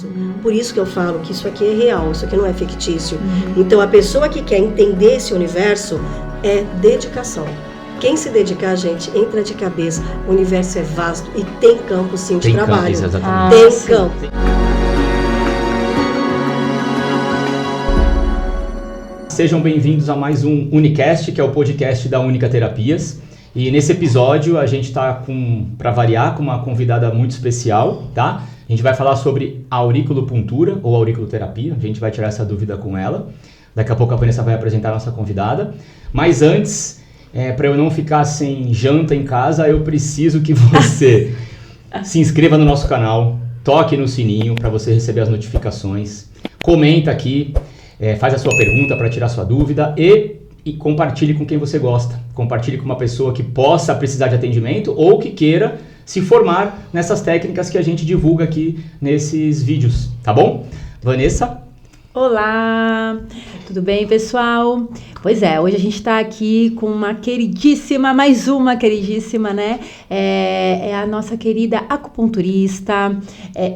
isso. Por isso que eu falo que isso aqui é real, isso aqui não é fictício. Então a pessoa que quer entender esse universo é dedicação. Quem se dedicar, gente, entra de cabeça. O universo é vasto e tem campo sim de trabalho. Tem campo. Sejam bem-vindos a mais um Unicast, que é o podcast da Única Terapias. E nesse episódio a gente está, para variar, com uma convidada muito especial, tá? A gente vai falar sobre auriculopuntura ou auriculoterapia, a gente vai tirar essa dúvida com ela. Daqui a pouco a Vanessa vai apresentar a nossa convidada. Mas antes, para eu não ficar sem janta em casa, eu preciso que você se inscreva no nosso canal, toque no sininho para você receber as notificações, comenta aqui, faz a sua pergunta para tirar sua dúvida e compartilhe com quem você gosta. Compartilhe com uma pessoa que possa precisar de atendimento ou que queira se formar nessas técnicas que a gente divulga aqui nesses vídeos, tá bom? Vanessa? Olá, tudo bem, pessoal? Pois é, hoje a gente está aqui com uma queridíssima, mais uma queridíssima, né? É a nossa querida acupunturista,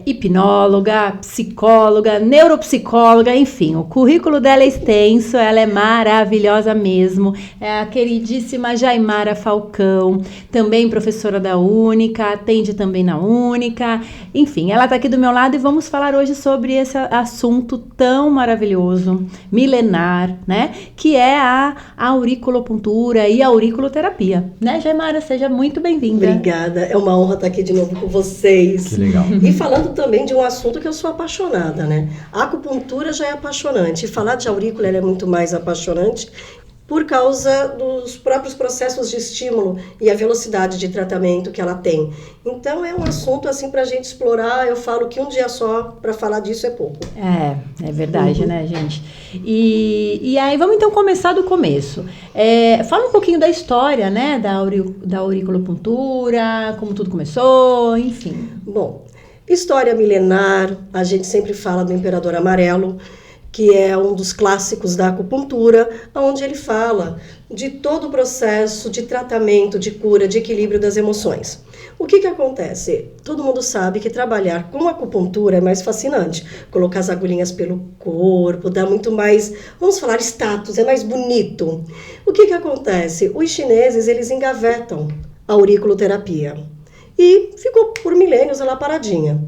hipnóloga, psicóloga, neuropsicóloga, enfim, o currículo dela é extenso, ela é maravilhosa mesmo. É a queridíssima Jaimara Falcão, também professora da Única, atende também na Única. Enfim, ela está aqui do meu lado e vamos falar hoje sobre esse assunto tão maravilhoso, milenar, né? Que é a auriculopuntura e a auriculoterapia, né, Jaimara? Seja muito bem-vinda. Obrigada, é uma honra estar aqui de novo com vocês. Que legal. E falando também de um assunto que eu sou apaixonada, né? A acupuntura já é apaixonante, e falar de aurícula ela é muito mais apaixonante por causa dos próprios processos de estímulo e a velocidade de tratamento que ela tem. Então é um assunto assim para a gente explorar. Eu falo que um dia só para falar disso é pouco. É verdade, né, gente? E aí vamos então começar do começo. Fala um pouquinho da história, né, da auriculopuntura, como tudo começou, enfim. Bom, história milenar, a gente sempre fala do Imperador Amarelo, que é um dos clássicos da acupuntura, onde ele fala de todo o processo de tratamento, de cura, de equilíbrio das emoções. O que acontece? Todo mundo sabe que trabalhar com acupuntura é mais fascinante. Colocar as agulhinhas pelo corpo, dá muito mais, vamos falar, status, é mais bonito. O que acontece? Os chineses, eles engavetam a auriculoterapia e ficou por milênios lá paradinha.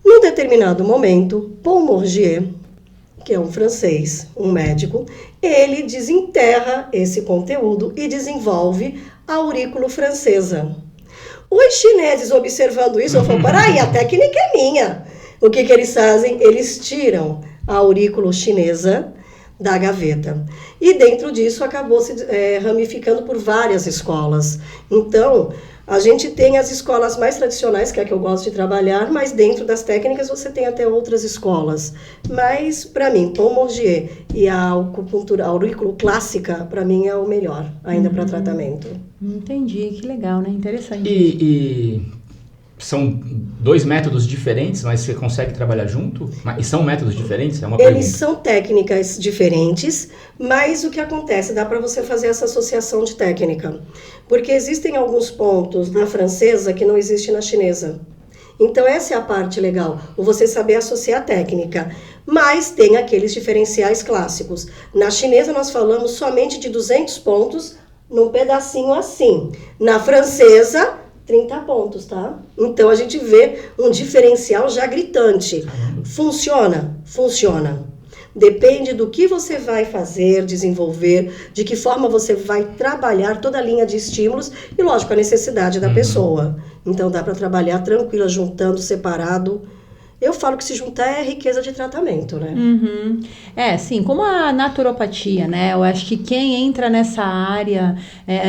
Num determinado momento, Paul Morgier, que é um francês, um médico, ele desenterra esse conteúdo e desenvolve a aurículo francesa. Os chineses, observando isso, falam, peraí, a técnica é minha. O que eles fazem? Eles tiram a aurículo chinesa da gaveta. E dentro disso acabou se ramificando por várias escolas. Então, a gente tem as escolas mais tradicionais, que é a que eu gosto de trabalhar, mas dentro das técnicas você tem até outras escolas. Mas, para mim, Paul Morgier e a acupuntura, a aurículo clássica, para mim é o melhor, ainda para tratamento. Entendi, que legal, né? Interessante. E são dois métodos diferentes, mas você consegue trabalhar junto? E são métodos diferentes? É uma pergunta. Eles são técnicas diferentes, mas o que acontece? Dá para você fazer essa associação de técnica. Porque existem alguns pontos na francesa que não existe na chinesa. Então essa é a parte legal, você saber associar a técnica. Mas tem aqueles diferenciais clássicos. Na chinesa nós falamos somente de 200 pontos num pedacinho assim. Na francesa, 30 pontos, tá? Então a gente vê um diferencial já gritante. Funciona? Funciona. Depende do que você vai fazer, desenvolver, de que forma você vai trabalhar toda a linha de estímulos e, lógico, a necessidade da pessoa. Então dá para trabalhar tranquila, juntando, separado. Eu falo que se juntar é riqueza de tratamento, né? Uhum. Sim, como a naturopatia, né? Eu acho que quem entra nessa área,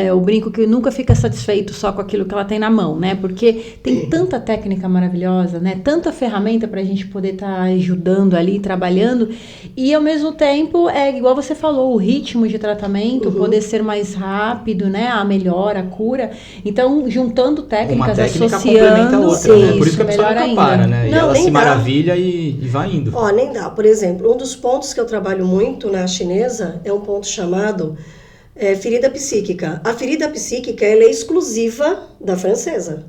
eu brinco que nunca fica satisfeito só com aquilo que ela tem na mão, né? Porque tem tanta técnica maravilhosa, né? Tanta ferramenta pra gente poder estar ajudando ali, trabalhando. E ao mesmo tempo, igual você falou, o ritmo de tratamento poder ser mais rápido, né? A melhora, a cura. Então, juntando técnicas, uma técnica associando... complementa a outra, né? Por isso que a pessoa nunca para, né? Não, e ela nem se dá. maravilha e vai indo. Nem dá. Por exemplo, um dos pontos que eu trabalho muito na chinesa é um ponto chamado ferida psíquica. A ferida psíquica ela é exclusiva da francesa.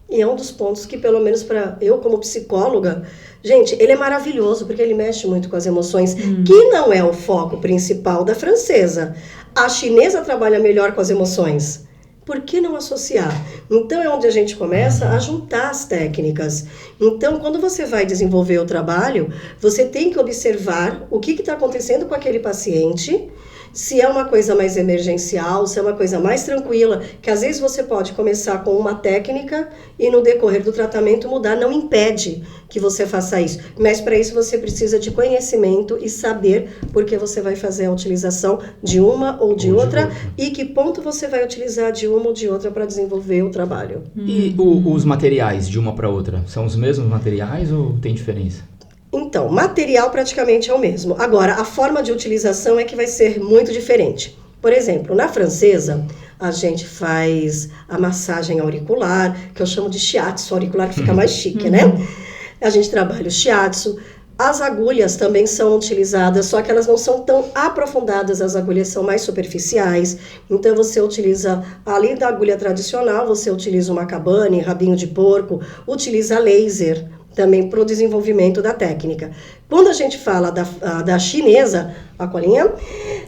E é um dos pontos que, pelo menos para eu como psicóloga, gente, ele é maravilhoso porque ele mexe muito com as emoções, que não é o foco principal da francesa. A chinesa trabalha melhor com as emoções. Por que não associar? Então é onde a gente começa a juntar as técnicas. Então, quando você vai desenvolver o trabalho, você tem que observar o que está acontecendo com aquele paciente, se é uma coisa mais emergencial, se é uma coisa mais tranquila, que às vezes você pode começar com uma técnica e no decorrer do tratamento mudar, não impede que você faça isso. Mas para isso você precisa de conhecimento e saber por que você vai fazer a utilização de uma ou de outra e que ponto você vai utilizar de uma ou de outra para desenvolver o trabalho. E os materiais de uma para outra, são os mesmos materiais ou tem diferença? Então, material praticamente é o mesmo. Agora, a forma de utilização é que vai ser muito diferente. Por exemplo, na francesa, a gente faz a massagem auricular, que eu chamo de shiatsu auricular, que fica mais chique, né? A gente trabalha o shiatsu. As agulhas também são utilizadas, só que elas não são tão aprofundadas, as agulhas são mais superficiais. Então, você utiliza, além da agulha tradicional, você utiliza uma cabane, rabinho de porco, utiliza laser também para o desenvolvimento da técnica. Quando a gente fala da chinesa, a colinha,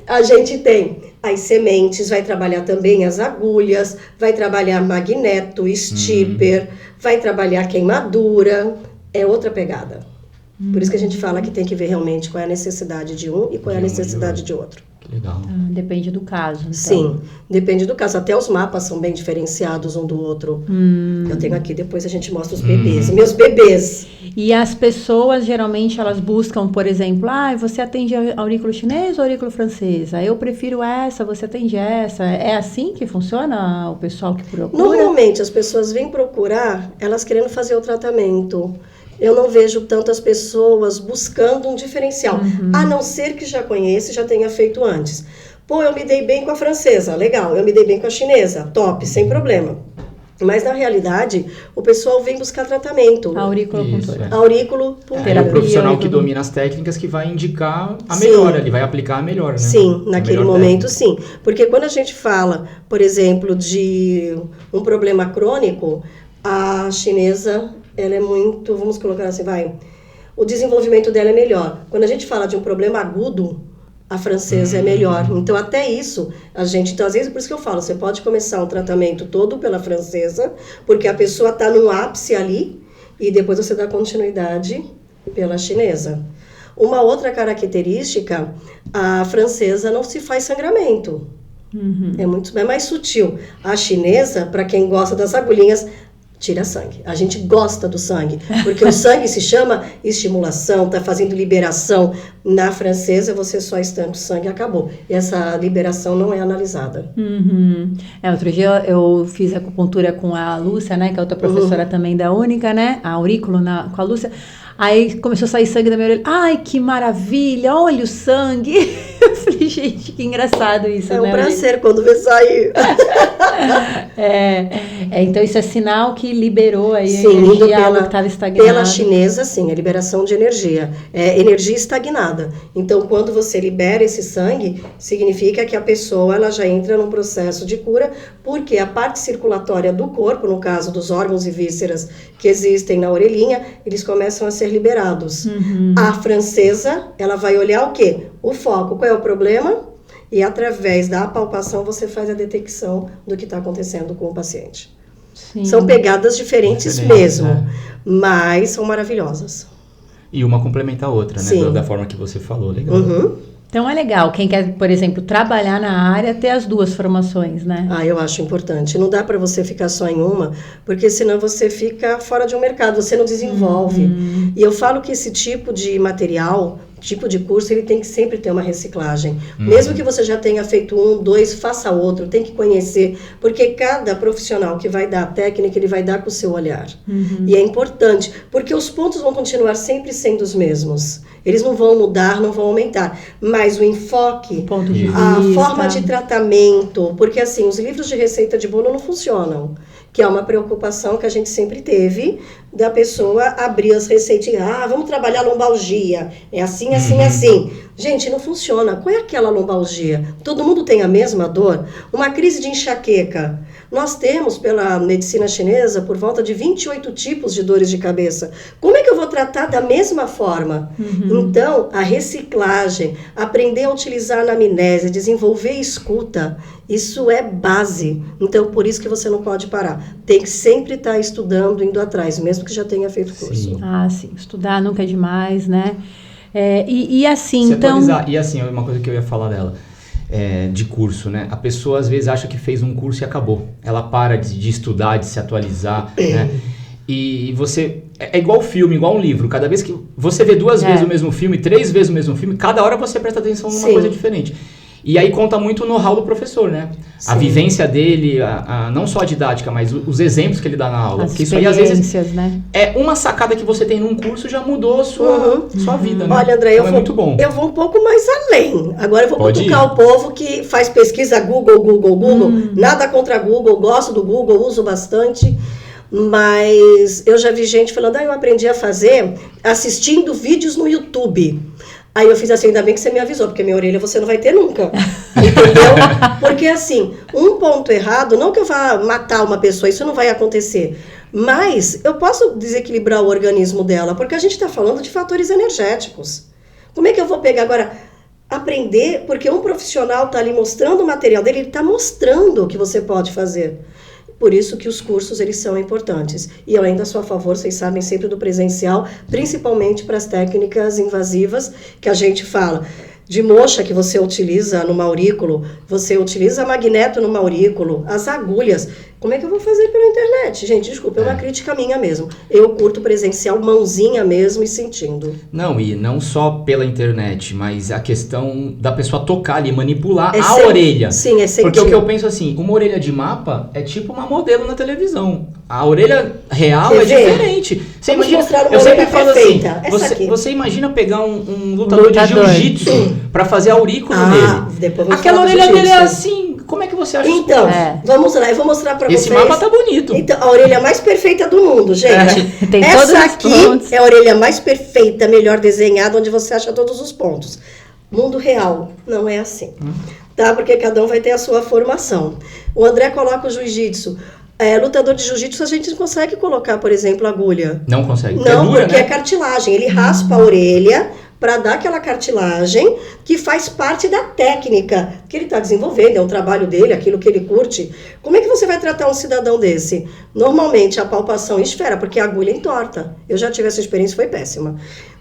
a gente tem as sementes, vai trabalhar também as agulhas, vai trabalhar magneto, stipper, vai trabalhar queimadura, é outra pegada. Por isso que a gente fala que tem que ver realmente qual é a necessidade de um e qual é a necessidade de outro. Que legal. Depende do caso. Então. Sim, depende do caso. Até os mapas são bem diferenciados um do outro. Eu tenho aqui, depois a gente mostra os bebês. Meus bebês. E as pessoas, geralmente, elas buscam, por exemplo, você atende aurículo chinês ou aurículo francesa? Eu prefiro essa, você atende essa. É assim que funciona o pessoal que procura? Normalmente, as pessoas vêm procurar, elas querendo fazer o tratamento. Eu não vejo tantas pessoas buscando um diferencial, a não ser que já conheça e já tenha feito antes. Pô, eu me dei bem com a francesa, legal. Eu me dei bem com a chinesa, top, sem problema. Mas, na realidade, o pessoal vem buscar tratamento. Auriculopuntura. Auriculopuntura. É o profissional que domina as técnicas que vai indicar a melhora, ele vai aplicar a melhor, né? Sim, naquele momento, sim. Porque quando a gente fala, por exemplo, de um problema crônico, a chinesa, ela é muito, vamos colocar assim, o desenvolvimento dela é melhor. Quando a gente fala de um problema agudo, a francesa é melhor. Então, até isso, então, às vezes, por isso que eu falo, você pode começar um tratamento todo pela francesa, porque a pessoa está no ápice ali, e depois você dá continuidade pela chinesa. Uma outra característica, a francesa não se faz sangramento. É mais sutil. A chinesa, para quem gosta das agulhinhas, tira sangue. A gente gosta do sangue, porque o sangue se chama estimulação, está fazendo liberação. Na francesa, você só estanca o sangue e acabou. E essa liberação não é analisada. Outro dia eu fiz acupuntura com a Lúcia, né, que é outra professora também da Única, né, a aurículo com a Lúcia. Aí começou a sair sangue da minha orelha. Ai, que maravilha, olha o sangue. Eu falei, gente, que engraçado isso, né? É um prazer quando vê sair. Então isso é sinal que liberou aí sim, a energia, algo que estava estagnado. Pela chinesa, sim, a liberação de energia. É energia estagnada. Então, quando você libera esse sangue, significa que a pessoa ela já entra num processo de cura, porque a parte circulatória do corpo, no caso dos órgãos e vísceras que existem na orelhinha, eles começam a ser liberados. A francesa, ela vai olhar o quê? O foco. Qual é o problema? E através da palpação você faz a detecção do que está acontecendo com o paciente. Sim. São pegadas diferentes mesmo, mas são maravilhosas. E uma complementa a outra, né? Sim. Da forma que você falou, legal. Então é legal, quem quer, por exemplo, trabalhar na área, ter as duas formações, né? Eu acho importante. Não dá para você ficar só em uma, porque senão você fica fora de um mercado, você não desenvolve. E eu falo que esse tipo de material, tipo de curso, ele tem que sempre ter uma reciclagem. Mesmo que você já tenha feito 1, 2, faça outro, tem que conhecer, porque cada profissional que vai dar a técnica, ele vai dar com o seu olhar. E é importante, porque os pontos vão continuar sempre sendo os mesmos. Eles não vão mudar, não vão aumentar, mas o enfoque, a forma de tratamento, porque assim, os livros de receita de bolo não funcionam, que é uma preocupação que a gente sempre teve, da pessoa abrir as receitinhas, vamos trabalhar lombalgia, é assim, assim, assim. Gente, não funciona. Qual é aquela lombalgia? Todo mundo tem a mesma dor? Uma crise de enxaqueca. Nós temos, pela medicina chinesa, por volta de 28 tipos de dores de cabeça. Como é que eu vou tratar da mesma forma? Então, a reciclagem, aprender a utilizar a anamnese, desenvolver escuta, isso é base. Então, por isso que você não pode parar. Tem que sempre estar estudando, indo atrás, mesmo que já tenha feito curso. Sim. Sim. Estudar nunca é demais, né? E assim, Se então... atualizar. E assim, uma coisa que eu ia falar dela, de curso, né? A pessoa, às vezes, acha que fez um curso e acabou. Ela para de estudar, de se atualizar, né? E você... É igual filme, igual um livro. Cada vez que você vê 2 vezes o mesmo filme, 3 vezes o mesmo filme, cada hora você presta atenção numa coisa diferente. E aí conta muito o know-how do professor, né? Sim. A vivência dele, não só a didática, mas os exemplos que ele dá na aula. As porque isso aí, às vezes, né? é uma sacada que você tem num curso já mudou a sua vida, né? Olha, André, então muito bom. Eu vou um pouco mais além. Agora eu vou cutucar o povo que faz pesquisa Google. Nada contra Google, gosto do Google, uso bastante. Mas eu já vi gente falando, eu aprendi a fazer assistindo vídeos no YouTube. Aí eu fiz assim, ainda bem que você me avisou, porque minha orelha você não vai ter nunca. Entendeu? Porque assim, um ponto errado, não que eu vá matar uma pessoa, isso não vai acontecer. Mas eu posso desequilibrar o organismo dela, porque a gente está falando de fatores energéticos. Como é que eu vou pegar agora, aprender, porque um profissional está ali mostrando o material dele, ele está mostrando o que você pode fazer. Por isso que os cursos, eles são importantes. E eu ainda sou a favor, vocês sabem, sempre do presencial, principalmente para as técnicas invasivas, que a gente fala de moxa que você utiliza no maurículo, você utiliza magneto no maurículo, as agulhas. Como é que eu vou fazer pela internet? Gente, desculpa, é uma crítica minha mesmo. Eu curto presencial, mãozinha mesmo e sentindo. Não, e não só pela internet, mas a questão da pessoa tocar ali, manipular a orelha. Sim, é sentir. Porque o que eu penso assim, uma orelha de mapa é tipo uma modelo na televisão. A orelha real é diferente. Você imagina, eu sempre falo assim, você imagina pegar um lutador de jiu-jitsu pra fazer a aurícula dele. Aquela orelha dele é assim, como é que você acha isso? Então, vamos lá, eu vou mostrar pra vocês. Esse mapa tá bonito. Então, a orelha mais perfeita do mundo, gente. Tem essa aqui é a orelha mais perfeita, melhor desenhada, onde você acha todos os pontos. Mundo real não é assim, tá? Porque cada um vai ter a sua formação. O André coloca o jiu-jitsu. Lutador de jiu-jitsu, a gente não consegue colocar, por exemplo, agulha. Não consegue. Não, porque é cartilagem. Ele raspa a orelha para dar aquela cartilagem que faz parte da técnica que ele está desenvolvendo, é um trabalho dele, aquilo que ele curte. Como é que você vai tratar um cidadão desse? Normalmente a palpação esfera, porque a agulha entorta. Eu já tive essa experiência, foi péssima.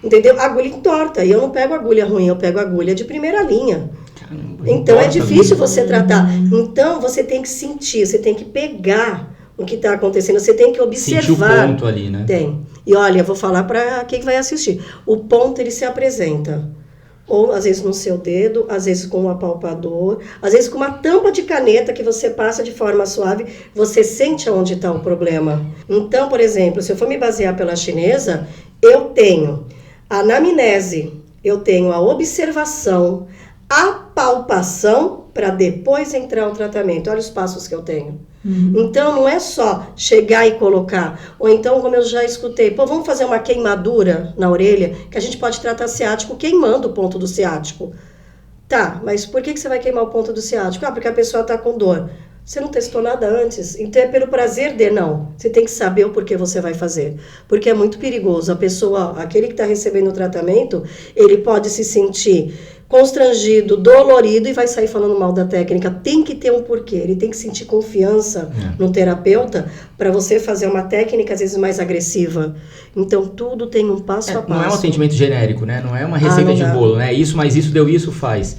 Entendeu? A agulha entorta, e eu não pego agulha ruim, eu pego agulha de primeira linha. Então é difícil você tratar. Então você tem que sentir, você tem que pegar o que está acontecendo, você tem que observar. Sentir o ponto ali, né? Tem. E olha, eu vou falar para quem vai assistir. O ponto, ele se apresenta. Ou às vezes no seu dedo, às vezes com um apalpador, às vezes com uma tampa de caneta que você passa de forma suave, você sente onde está o problema. Então, por exemplo, se eu for me basear pela chinesa, eu tenho a anamnese, eu tenho a observação, a palpação para depois entrar o tratamento. Olha os passos que eu tenho. Então, não é só chegar e colocar. Ou então, como eu já escutei, vamos fazer uma queimadura na orelha, que a gente pode tratar ciático queimando o ponto do ciático. Tá, mas por que você vai queimar o ponto do ciático? Porque a pessoa está com dor. Você não testou nada antes, então é pelo prazer de não. Você tem que saber o porquê você vai fazer. Porque é muito perigoso. A pessoa, aquele que está recebendo o tratamento, ele pode se sentir constrangido, dolorido e vai sair falando mal da técnica. Tem que ter um porquê. Ele tem que sentir confiança no terapeuta para você fazer uma técnica, às vezes, mais agressiva. Então, tudo tem um passo a passo. Não é um atendimento genérico, né? Não é uma receita de bolo, né? Isso, mas isso deu isso, faz.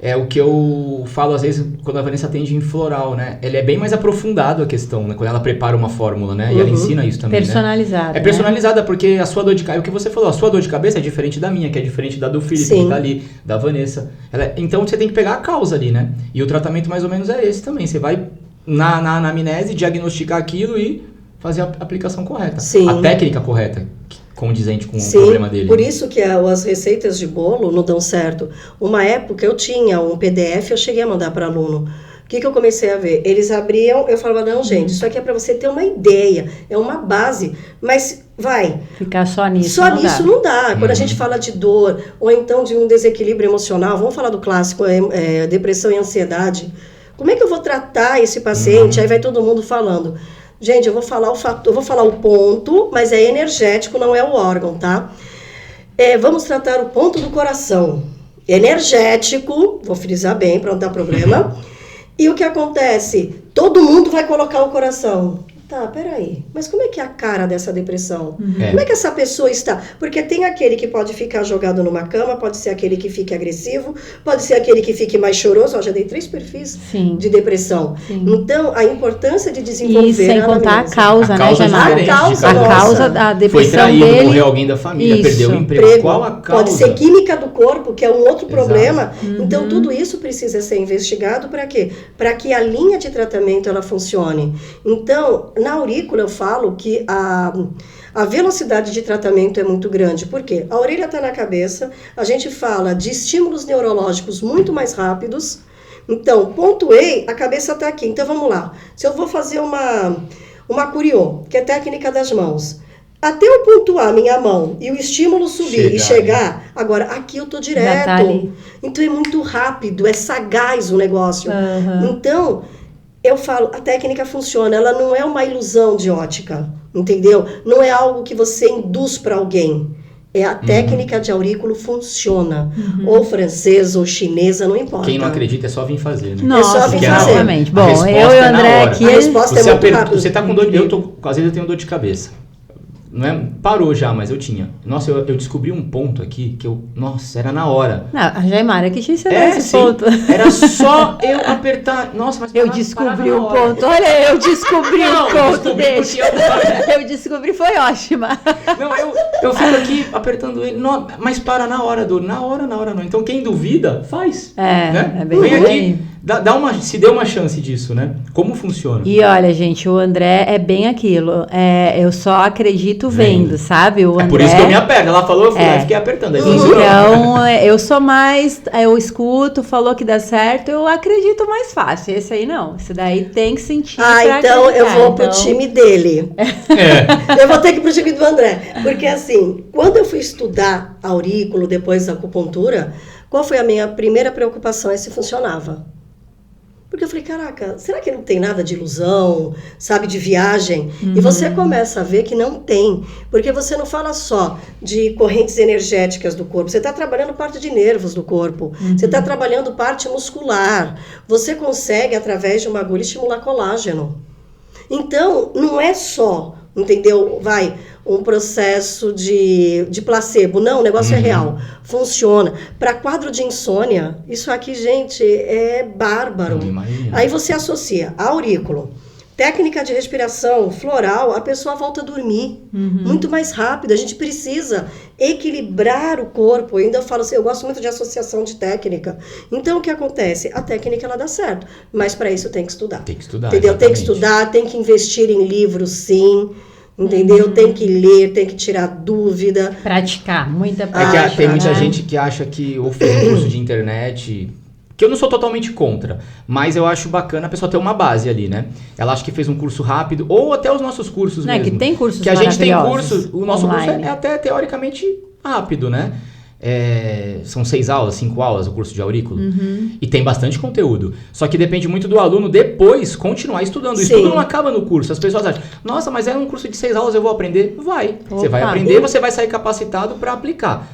É o que eu falo, às vezes, quando a Vanessa atende em floral, né? Ele é bem mais aprofundado a questão, né? Quando ela prepara uma fórmula, né? E ela ensina isso também, personalizada, né? É personalizada, porque a sua dor de cabeça, o que você falou, a sua dor de cabeça é diferente da minha, que é diferente da do Felipe, que tá ali, da Vanessa. Então, você tem que pegar a causa ali, né? E o tratamento, mais ou menos, é esse também. Você vai na anamnese, diagnosticar aquilo e fazer a aplicação correta. Sim. A técnica correta, condizente com o problema dele. Por isso que as receitas de bolo não dão certo. Uma época eu tinha um PDF, eu cheguei a mandar para aluno. O que eu comecei a ver? Eles abriam, eu falava, não, gente, isso aqui é para você ter uma ideia, é uma base, mas vai. Ficar só nisso não dá. Quando a gente fala de dor, ou então de um desequilíbrio emocional, vamos falar do clássico, depressão e ansiedade. Como é que eu vou tratar esse paciente? Aí vai todo mundo falando. Gente, eu vou falar o ponto, mas é energético, não é o órgão, tá? Vamos tratar o ponto do coração. Energético, vou frisar bem para não dar problema. E o que acontece? Todo mundo vai colocar o coração. Tá, peraí, mas como é que é a cara dessa depressão? Como é que essa pessoa está? Porque tem aquele que pode ficar jogado numa cama, pode ser aquele que fique agressivo, pode ser aquele que fique mais choroso. Já dei 3 perfis de depressão. Sim. Então, a importância de desenvolver... E sem contar a causa, né, Gemara? A causa da depressão foi traído, dele... morreu alguém da família, perdeu o emprego. Qual a causa? Pode ser química do corpo, que é um outro problema. Então, tudo isso precisa ser investigado para quê? Para que a linha de tratamento ela funcione. Então, na aurícula eu falo que a velocidade de tratamento é muito grande. Por quê? A orelha está na cabeça, a gente fala de estímulos neurológicos muito mais rápidos. Então, pontuei, a cabeça está aqui. Então, vamos lá. Se eu vou fazer uma curiô, que é técnica das mãos, até eu pontuar minha mão e o estímulo subir e chegar, agora aqui eu tô direto. Tá, então, é muito rápido, é sagaz o negócio. Então... eu falo, a técnica funciona, ela não é uma ilusão de ótica, entendeu? Não é algo que você induz para alguém. A técnica de aurículo funciona. Ou francesa, ou chinesa, não importa. Quem não acredita é só vir fazer, né? Nossa, é só vir fazer. Exatamente. Bom, eu e o André aqui... A resposta é muito rápida. Você tá com dor... às vezes eu tenho dor de cabeça. Não é, parou já, mas eu tinha. Nossa, eu descobri um ponto aqui que nossa, era na hora. Não, a Jaimara que te ensinou esse ponto. Era só eu apertar. Nossa, mas eu descobri um ponto. Olha, eu descobri um ponto desse. Eu descobri, foi ótima. Não, eu fico aqui apertando ele. Não, mas para na hora, na hora não. Então quem duvida, faz. Né? É bem Vem aqui. Se dê uma chance disso, né? Como funciona? E olha, gente, o André é bem aquilo. Eu só acredito vendo, sabe? O André, por isso que eu me aperto. Ela falou, eu fui lá e fiquei apertando. Então, eu sou mais... eu escuto, falou que dá certo, eu acredito mais fácil. Esse aí não. Esse daí tem que sentir pra então acreditar. Eu vou pro time dele. Eu vou ter que ir pro time do André. Porque assim, quando eu fui estudar aurículo, depois da acupuntura, qual foi a minha primeira preocupação? É se funcionava. Porque eu falei, caraca, será que não tem nada de ilusão, sabe, de viagem? E você começa a ver que não tem. Porque você não fala só de correntes energéticas do corpo. Você está trabalhando parte de nervos do corpo. Você está trabalhando parte muscular. Você consegue, através de uma agulha, estimular colágeno. Então, não é só, entendeu? Um processo de placebo. Não, o negócio é real. Funciona. Para quadro de insônia, isso aqui, gente, é bárbaro. Aí você associa aurículo, técnica de respiração floral, a pessoa volta a dormir muito mais rápido. A gente precisa equilibrar o corpo. Eu ainda falo assim, eu gosto muito de associação de técnica. Então, o que acontece? A técnica, ela dá certo. Mas para isso tem que estudar. Tem que estudar, entendeu? Tem que estudar, tem que investir em livros, sim. Entendeu? Tem que ler, tem que tirar dúvida. Praticar, muita prática. É que tem muita gente que acha que ou fez um curso de internet, que eu não sou totalmente contra, mas eu acho bacana a pessoa ter uma base ali, né? Ela acha que fez um curso rápido, ou até os nossos cursos mesmo. Que tem cursos que a gente tem curso, o nosso online. curso é até teoricamente rápido, né? São 6 aulas, 5 aulas o curso de aurículo. E tem bastante conteúdo. Só que depende muito do aluno depois continuar estudando. O estudo não acaba no curso. As pessoas acham, nossa, mas é um curso de 6 aulas, eu vou aprender. Vai. Você vai aprender, você vai sair capacitado para aplicar.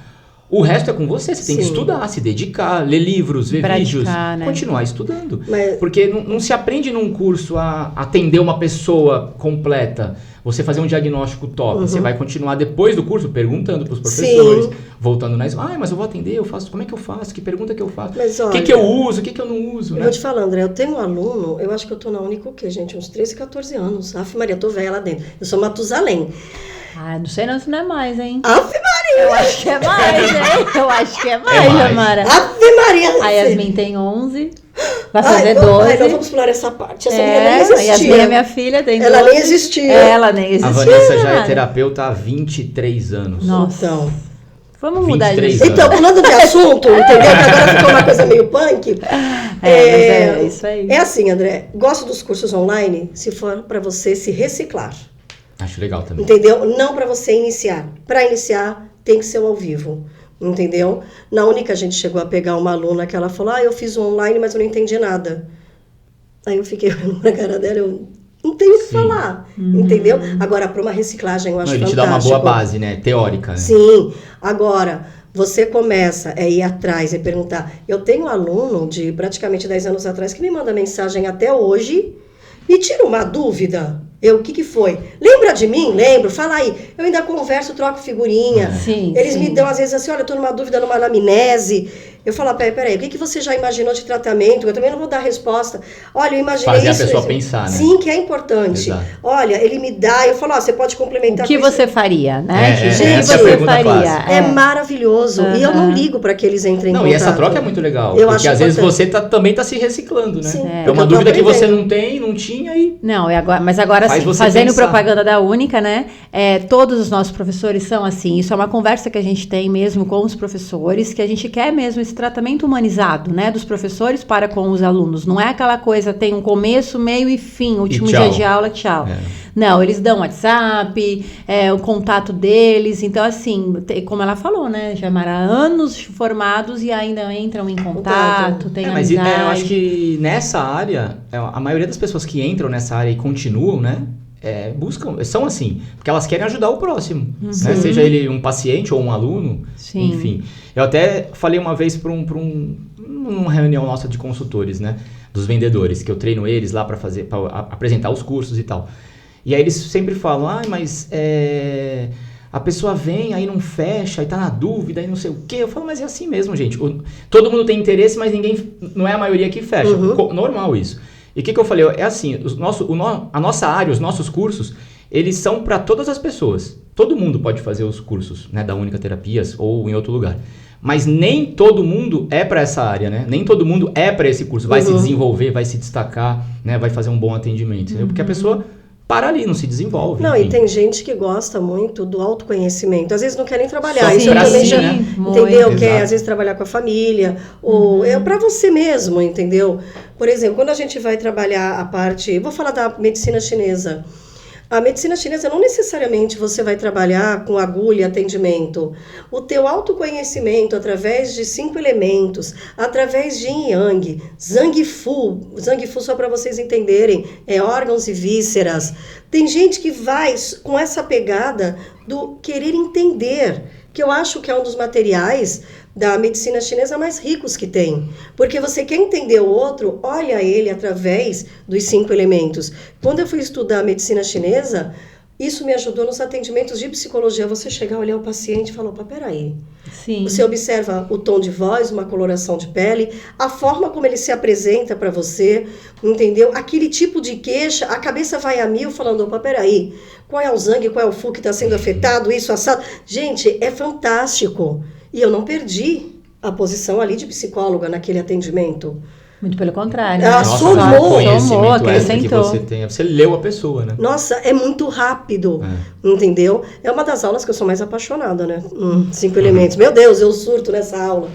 O resto é com você. Você tem que estudar, se dedicar, ler livros, ver vídeos, né? Continuar estudando. Porque não se aprende num curso a atender uma pessoa completa. Você fazer um diagnóstico top. Você vai continuar depois do curso perguntando para os professores, voltando na escola. Mas eu vou atender, eu faço, como é que eu faço? Que pergunta que eu faço? O que eu uso? O que eu não uso? Eu vou te falar, André, eu tenho um aluno, eu acho que eu tô na Única o quê, gente? Uns 13, 14 anos. Aff, Maria, tô velha lá dentro. Eu sou Matusalém. Não sei não se não é mais, hein? Aff, Maria! Eu acho que é mais, hein? Eu acho que é mais, Jamara. Aff, Maria! A Yasmin tem 11. Vai fazer 12. Não vamos pular essa parte. Essa menina nem existia. A Yasmin é minha filha, tem 12. Ela nem existia. Ela nem existia. A Vanessa já é terapeuta há 23 anos. Nossa. Então, vamos mudar disso. Então, pulando de assunto, entendeu? Que agora ficou uma coisa meio punk. Mas é isso aí. É assim, André. Gosto dos cursos online se for para você se reciclar. Acho legal também. Entendeu? Não para você iniciar. Para iniciar, tem que ser ao vivo. Entendeu? Na Única, a gente chegou a pegar uma aluna que ela falou, eu fiz um online, mas eu não entendi nada. Aí eu fiquei olhando pra cara dela, eu não tenho o que falar, entendeu? Agora, para uma reciclagem, eu acho Ele fantástico. te dá uma boa base, né? Teórica, né? Sim. Agora, você começa a ir atrás e perguntar. Eu tenho um aluno de praticamente 10 anos atrás que me manda mensagem até hoje e tira uma dúvida. O que foi? Lembra de mim? Lembro. Fala aí. Eu ainda converso, troco figurinha. Sim, Eles sim. me dão, às vezes, assim, olha, eu tô numa dúvida, numa anamnese. Eu falo, peraí, o que você já imaginou de tratamento? Eu também não vou dar resposta. Olha, eu imaginei fazer isso. a pessoa pensar, né? Sim, que é importante. Exato. Olha, ele me dá, eu falo, você pode complementar O que com isso. você faria, né? É, O que essa é a você pergunta faria? clássica. É maravilhoso. E eu não ligo para que eles entrem em Não, contato. e essa troca é muito legal. Eu porque acho às vezes importante. você também tá se reciclando, né? Sim, É uma eu tô dúvida que você aprendendo. não tem, não tinha e... Não, mas agora Faz sim, você fazendo pensar. propaganda da Única, né? Todos os nossos professores são assim. Isso é uma conversa que a gente tem mesmo com os professores, que a gente quer mesmo esse tratamento humanizado, né? Dos professores para com os alunos. Não é aquela coisa, tem um começo, meio e fim, último tchau. dia de aula, tchau. Não, eles dão WhatsApp, o contato deles. Então, assim, como ela falou, né, Jamara, anos formados e ainda entram em contato, tem Mas amizade. eu acho que nessa área, a maioria das pessoas que entram nessa área e continuam, né, buscam, são assim, porque elas querem ajudar o próximo, né? Seja ele um paciente ou um aluno, Sim. enfim. Eu até falei uma vez para uma reunião nossa de consultores, né, dos vendedores, que eu treino eles lá para apresentar os cursos e tal. E aí eles sempre falam, mas a pessoa vem, aí não fecha, aí tá na dúvida, aí não sei o quê. Eu falo, mas é assim mesmo, gente. Todo mundo tem interesse, mas não é a maioria que fecha. Normal isso. E o que eu falei? É assim, a nossa área, os nossos cursos, eles são para todas as pessoas. Todo mundo pode fazer os cursos, né, da Única Terapias ou em outro lugar. Mas nem todo mundo é para essa área, né? Nem todo mundo é para esse curso. Vai se desenvolver, vai se destacar, né? Vai fazer um bom atendimento. Porque a pessoa para ali, não se desenvolve. Não, enfim. e tem gente que gosta muito do autoconhecimento. Às vezes não querem trabalhar. Só Isso eu pra também si, já, né? entendeu? Quer, Exato. às vezes, trabalhar com a família. Ou é para você mesmo, entendeu? Por exemplo, quando a gente vai trabalhar a parte... Vou falar da medicina chinesa. A medicina chinesa não necessariamente você vai trabalhar com agulha e atendimento. O teu autoconhecimento através de 5 elementos, através de yin yang, zhang fu só para vocês entenderem, órgãos e vísceras. Tem gente que vai com essa pegada do querer entender, que eu acho que é um dos materiais da medicina chinesa mais ricos que tem. Porque você quer entender o outro, olha ele através dos 5 elementos. Quando eu fui estudar a medicina chinesa, isso me ajudou nos atendimentos de psicologia. Você chegar a olhar o paciente e falar, opa, peraí. Sim. Você observa o tom de voz, uma coloração de pele, a forma como ele se apresenta para você, entendeu? Aquele tipo de queixa, a cabeça vai a mil falando, opa, peraí. Qual é o zang, qual é o fu que está sendo afetado, isso, assado. Gente, é fantástico. E eu não perdi a posição ali de psicóloga naquele atendimento. Muito pelo contrário. Ela Nossa, somou, conhecimento acrescentou. que você tem. Você leu a pessoa, né? Nossa, é muito rápido, entendeu? É uma das aulas que eu sou mais apaixonada, né? 5 elementos. Meu Deus, eu surto nessa aula.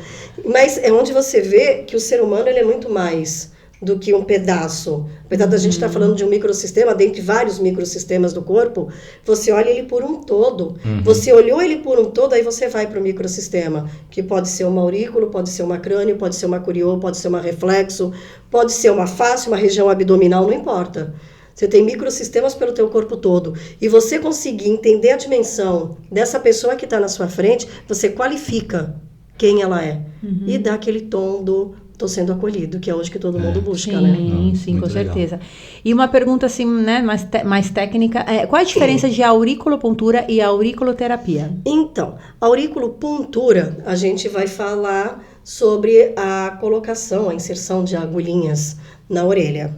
Mas é onde você vê que o ser humano ele é muito mais do que um pedaço. Apesar da gente estar falando de um microsistema, dentre vários microsistemas do corpo, você olha ele por um todo. Você olhou ele por um todo, aí você vai para o microsistema, que pode ser uma aurículo, pode ser uma crânio, pode ser uma curiô, pode ser uma reflexo, pode ser uma face, uma região abdominal, não importa. Você tem microsistemas pelo teu corpo todo. E você conseguir entender a dimensão dessa pessoa que está na sua frente, você qualifica quem ela é. E dá aquele tom do estou sendo acolhido, que é hoje que todo mundo busca, sim, né? Sim, com legal. certeza. E uma pergunta assim, né, mais técnica, qual a diferença de auriculopuntura e auriculoterapia? Então, auriculopuntura, a gente vai falar sobre a colocação, a inserção de agulhinhas na orelha,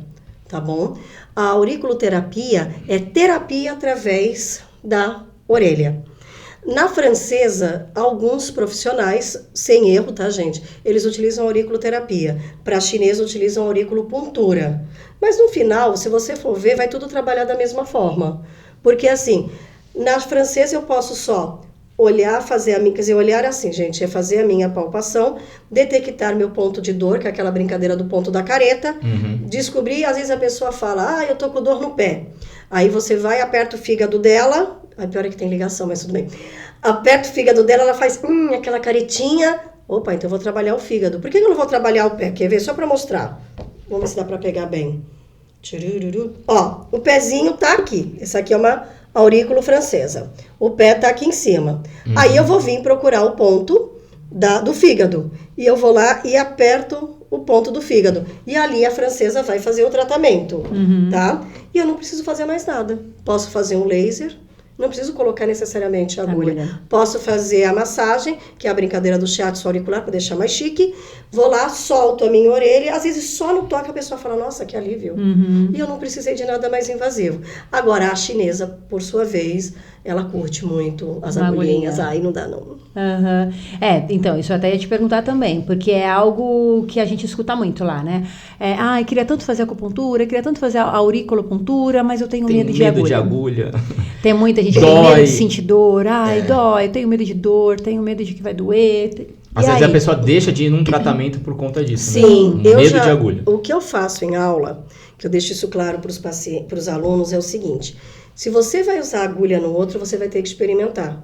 tá bom? A auriculoterapia é terapia através da orelha. Na francesa, alguns profissionais, sem erro, tá, gente? Eles utilizam a auriculoterapia. Para a chinesa, utilizam a auriculopuntura. Mas no final, se você for ver, vai tudo trabalhar da mesma forma. Porque assim, na francesa eu posso só olhar, fazer a minha... Quer dizer, olhar assim, gente, é fazer a minha palpação, detectar meu ponto de dor, que é aquela brincadeira do ponto da careta, descobrir, às vezes a pessoa fala, eu tô com dor no pé. Aí você vai, aperta o fígado dela... pior é que tem ligação, mas tudo bem. Aperta o fígado dela, ela faz aquela caretinha. Opa, então eu vou trabalhar o fígado. Por que eu não vou trabalhar o pé? Quer ver? Só para mostrar. Vamos ver se dá para pegar bem. Ó, o pezinho tá aqui. Essa aqui é uma aurícula francesa. O pé tá aqui em cima. Aí eu vou vir procurar o ponto do fígado. E eu vou lá e aperto o ponto do fígado. E ali a francesa vai fazer o tratamento, tá? E eu não preciso fazer mais nada. Posso fazer um laser. Não preciso colocar necessariamente a agulha. Posso fazer a massagem, que é a brincadeira do shiatsu auricular, para deixar mais chique. Vou lá, solto a minha orelha. Às vezes só no toque a pessoa fala, nossa, que alívio. E eu não precisei de nada mais invasivo. Agora, a chinesa, por sua vez, ela curte muito as agulhinhas. Aí não dá, não. Então, isso eu até ia te perguntar também, porque é algo que a gente escuta muito lá, né? Eu queria tanto fazer acupuntura, queria tanto fazer a auriculopuntura, mas eu tenho medo de agulha. Tem muita gente que tem medo de sentir dor. Dói, tenho medo de dor, tenho medo de que vai doer. Às vezes a pessoa deixa de ir num tratamento por conta disso. Sim, né? Medo de agulha. O que eu faço em aula, que eu deixo isso claro para os alunos, é o seguinte. Se você vai usar agulha no outro, você vai ter que experimentar.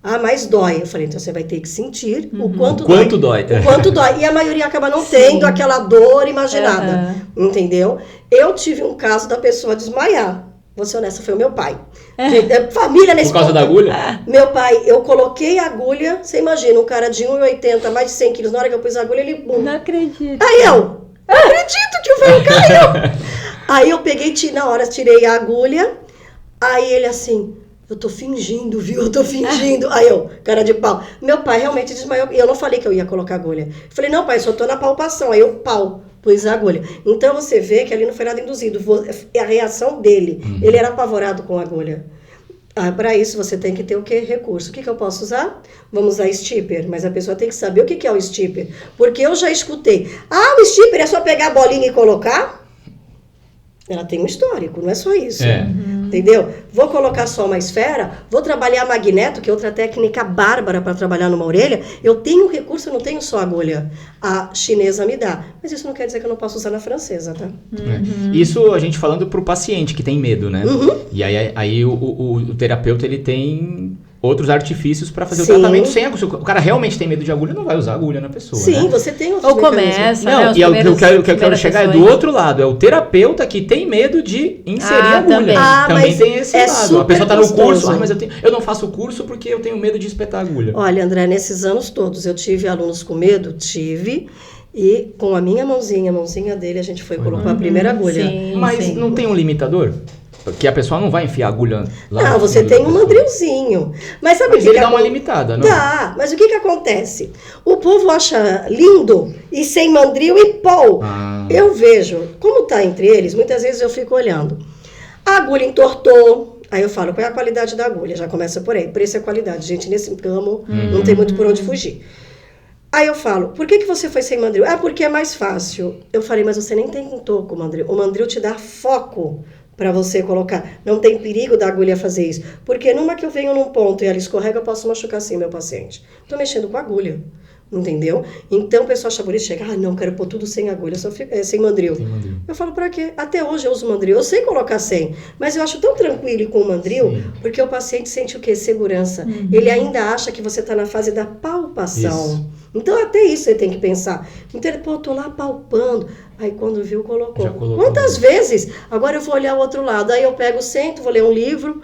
Mas dói. Eu falei, então você vai ter que sentir o quanto dói. O quanto dói. E a maioria acaba não tendo aquela dor imaginada. Entendeu? Eu tive um caso da pessoa desmaiar. Vou ser honesta, foi o meu pai. Família nesse Por causa da agulha? Meu pai, eu coloquei a agulha, você imagina, um cara de 1,80, mais de 100 quilos, na hora que eu pus a agulha, ele... Não acredito. Aí eu, não acredito que o velho caiu. Aí eu peguei, na hora, tirei a agulha, aí ele assim... Eu tô fingindo, viu? Eu tô fingindo. Aí eu, cara de pau. Meu pai realmente desmaiou. E eu não falei que eu ia colocar agulha. Eu falei, não, pai, só tô na palpação. Aí eu, pus a agulha. Então você vê que ali não foi nada induzido. É a reação dele. Ele era apavorado com a agulha. Para isso você tem que ter o quê? Recurso. O que eu posso usar? Vamos usar stipper. Mas a pessoa tem que saber o que é o stipper. Porque eu já escutei. O stipper é só pegar a bolinha e colocar? Ela tem um histórico, não é só isso. Entendeu? Vou colocar só uma esfera, vou trabalhar magneto, que é outra técnica bárbara para trabalhar numa orelha. Eu tenho recurso, eu não tenho só agulha. A chinesa me dá. Mas isso não quer dizer que eu não posso usar na francesa, tá? Isso a gente falando pro paciente que tem medo, né? E aí o terapeuta, ele tem outros artifícios para fazer o tratamento sem agulha. Se o cara realmente tem medo de agulha, não vai usar agulha na pessoa. Sim, né? Você tem outros Ou começa, não, e o que eu quero chegar é do outro lado. É o terapeuta que tem medo de inserir agulha. Também tem esse lado. A pessoa tá no curso, mas eu não faço o curso porque eu tenho medo de espetar agulha. Olha, André, nesses anos todos, eu tive alunos com medo? Tive. E com a minha mãozinha, a mãozinha dele, a gente foi colocar a primeira agulha. Mas não tem um limitador? Porque a pessoa não vai enfiar a agulha lá. Não, você tem um mandrilzinho. Mas sabe o que ele dá uma limitada, não? Dá, mas o que acontece? O povo acha lindo e sem mandril e pô. Eu vejo, como tá entre eles, muitas vezes eu fico olhando. A agulha entortou. Aí eu falo, qual é a qualidade da agulha? Já começa por aí. Preço é qualidade. Gente, nesse ramo não tem muito por onde fugir. Aí eu falo, por que você foi sem mandril? Porque é mais fácil. Eu falei, mas você nem tem toco o mandril. O mandril te dá foco para você colocar. Não tem perigo da agulha fazer isso. Porque numa que eu venho num ponto e ela escorrega, eu posso machucar sim meu paciente. Estou mexendo com a agulha. Entendeu? Então o pessoal acha bonito, chega, não, quero pôr tudo sem agulha, sem mandril. Eu falo, pra quê? Até hoje eu uso mandril, eu sei colocar sem, mas eu acho tão tranquilo com o mandril, porque o paciente sente o quê? Segurança. Ele ainda acha que você tá na fase da palpação. Isso. Então até isso você tem que pensar. Então ele, eu tô lá palpando. Aí quando viu, colocou. Quantas vezes? Agora eu vou olhar o outro lado. Aí eu pego, sento, vou ler um livro.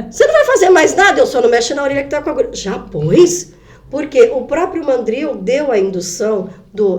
Você não vai fazer mais nada, eu só não mexo na orelha que tá com a agulha. Já pôs? Porque o próprio mandril deu a indução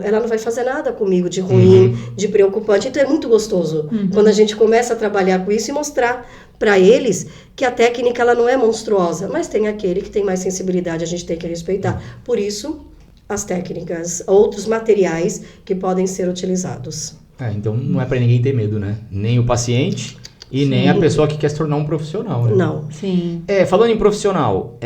ela não vai fazer nada comigo de ruim, de preocupante. Então é muito gostoso quando a gente começa a trabalhar com isso e mostrar para eles que a técnica ela não é monstruosa, mas tem aquele que tem mais sensibilidade, a gente tem que respeitar. Por isso, as técnicas, outros materiais que podem ser utilizados. Então não é para ninguém ter medo, né? Nem o paciente... E nem a pessoa que quer se tornar um profissional, né? Não. Sim. Falando em profissional,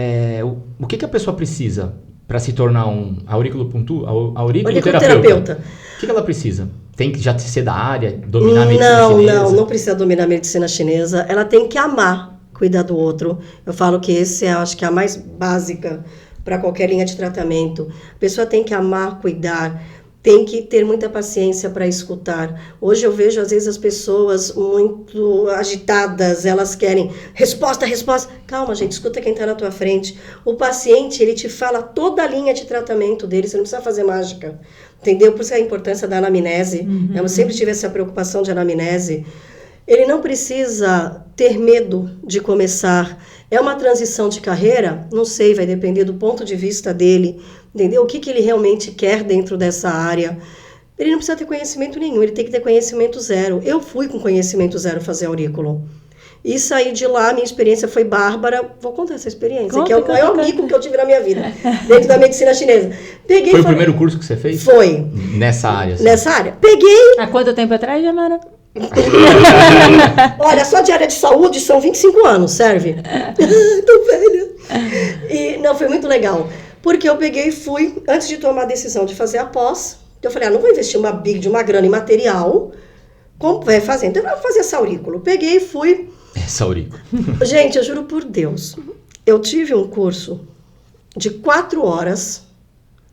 o que a pessoa precisa para se tornar um auriculoterapeuta? O que ela precisa? Tem que já ser da área, dominar a medicina chinesa? Não precisa dominar a medicina chinesa. Ela tem que amar cuidar do outro. Eu falo que acho que é a mais básica para qualquer linha de tratamento. A pessoa tem que amar cuidar, tem que ter muita paciência para escutar. Hoje eu vejo, às vezes, as pessoas muito agitadas, elas querem resposta. Calma, gente, escuta quem está na tua frente. O paciente, ele te fala toda a linha de tratamento dele, você não precisa fazer mágica, entendeu? Por isso a importância da anamnese. Eu sempre tive essa preocupação de anamnese. Ele não precisa ter medo de começar. É uma transição de carreira? Não sei, vai depender do ponto de vista dele, entendeu? O que ele realmente quer dentro dessa área. Ele não precisa ter conhecimento nenhum, ele tem que ter conhecimento zero. Eu fui com conhecimento zero fazer aurículo. E saí de lá, minha experiência foi bárbara. Vou contar essa experiência, que é o maior mico que eu tive na minha vida, dentro da medicina chinesa. Foi o primeiro curso que você fez? Foi. Nessa área? Assim. Nessa área. Peguei... Há quanto tempo atrás, Jamara? Olha, só de área de saúde são 25 anos, serve? Tô velha. E, não, foi muito legal. Porque eu peguei e fui, antes de tomar a decisão de fazer a pós, eu falei, não vou investir uma grana em material, fazendo, então eu vou fazer essa aurículo. Peguei e fui. Essa aurículo. Gente, eu juro por Deus, eu tive um curso de 4 horas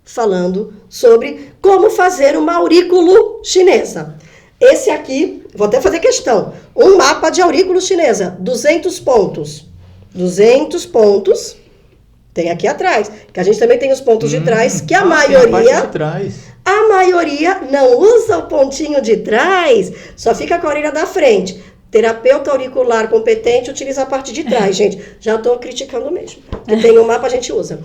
falando sobre como fazer uma aurículo chinesa. Esse aqui, vou até fazer questão, um mapa de aurículo chinesa, 200 pontos. 200 pontos, tem aqui atrás, que a gente também tem os pontos de trás, que a maioria não usa o pontinho de trás, só fica com a orelha da frente. Terapeuta auricular competente utiliza a parte de trás, gente. Já estou criticando mesmo. Porque tem um mapa, a gente usa.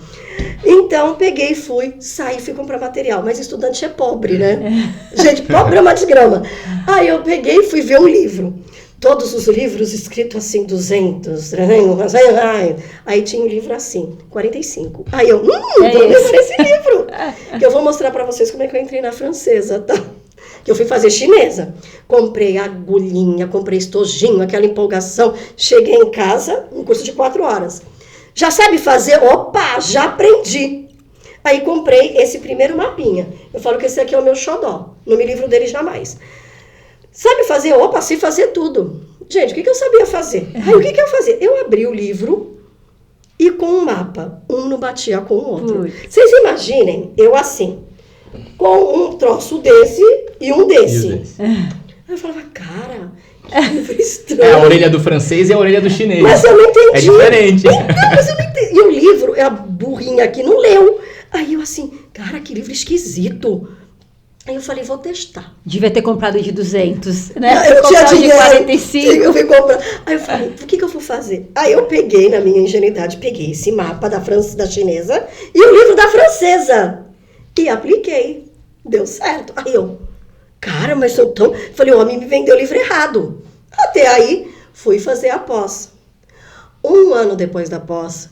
Então, peguei, saí, fui comprar material. Mas estudante é pobre, né? Gente, pobre é uma desgrama. Aí eu peguei e fui ver um livro. Todos os livros escritos assim, 200. Aí tinha um livro assim, 45. Aí eu, vou ler esse livro. Que eu vou mostrar para vocês como é que eu entrei na francesa, tá? Que eu fui fazer chinesa. Comprei agulhinha, comprei estojinho, aquela empolgação. Cheguei em casa, um curso de 4 horas. Já sabe fazer? Opa, já aprendi. Aí comprei esse primeiro mapinha. Eu falo que esse aqui é o meu xodó. Não me livro dele jamais. Sabe fazer? Opa, sei fazer tudo. Gente, o que eu sabia fazer? Aí o que eu fazia? Eu abri o livro e com um mapa. Um não batia com o outro. Vocês imaginem, eu assim, com um troço desse e um desse. Aí eu falava, cara, que livro estranho. É a orelha do francês e a orelha do chinês. Mas eu não entendi. É diferente. Então, mas eu não entendi. E o livro, a burrinha aqui não leu. Aí eu assim, cara, que livro esquisito. Aí eu falei, vou testar. Devia ter comprado de 200, né? Eu tinha dinheiro, de 45. Eu fui comprar. Aí eu falei, o que eu vou fazer? Aí eu peguei, na minha ingenuidade, peguei esse mapa da chinesa e o livro da francesa. E apliquei. Deu certo. Aí eu, cara, mas eu tão... Falei, o homem me vendeu o livro errado. Até aí, fui fazer a pós. 1 ano depois da pós,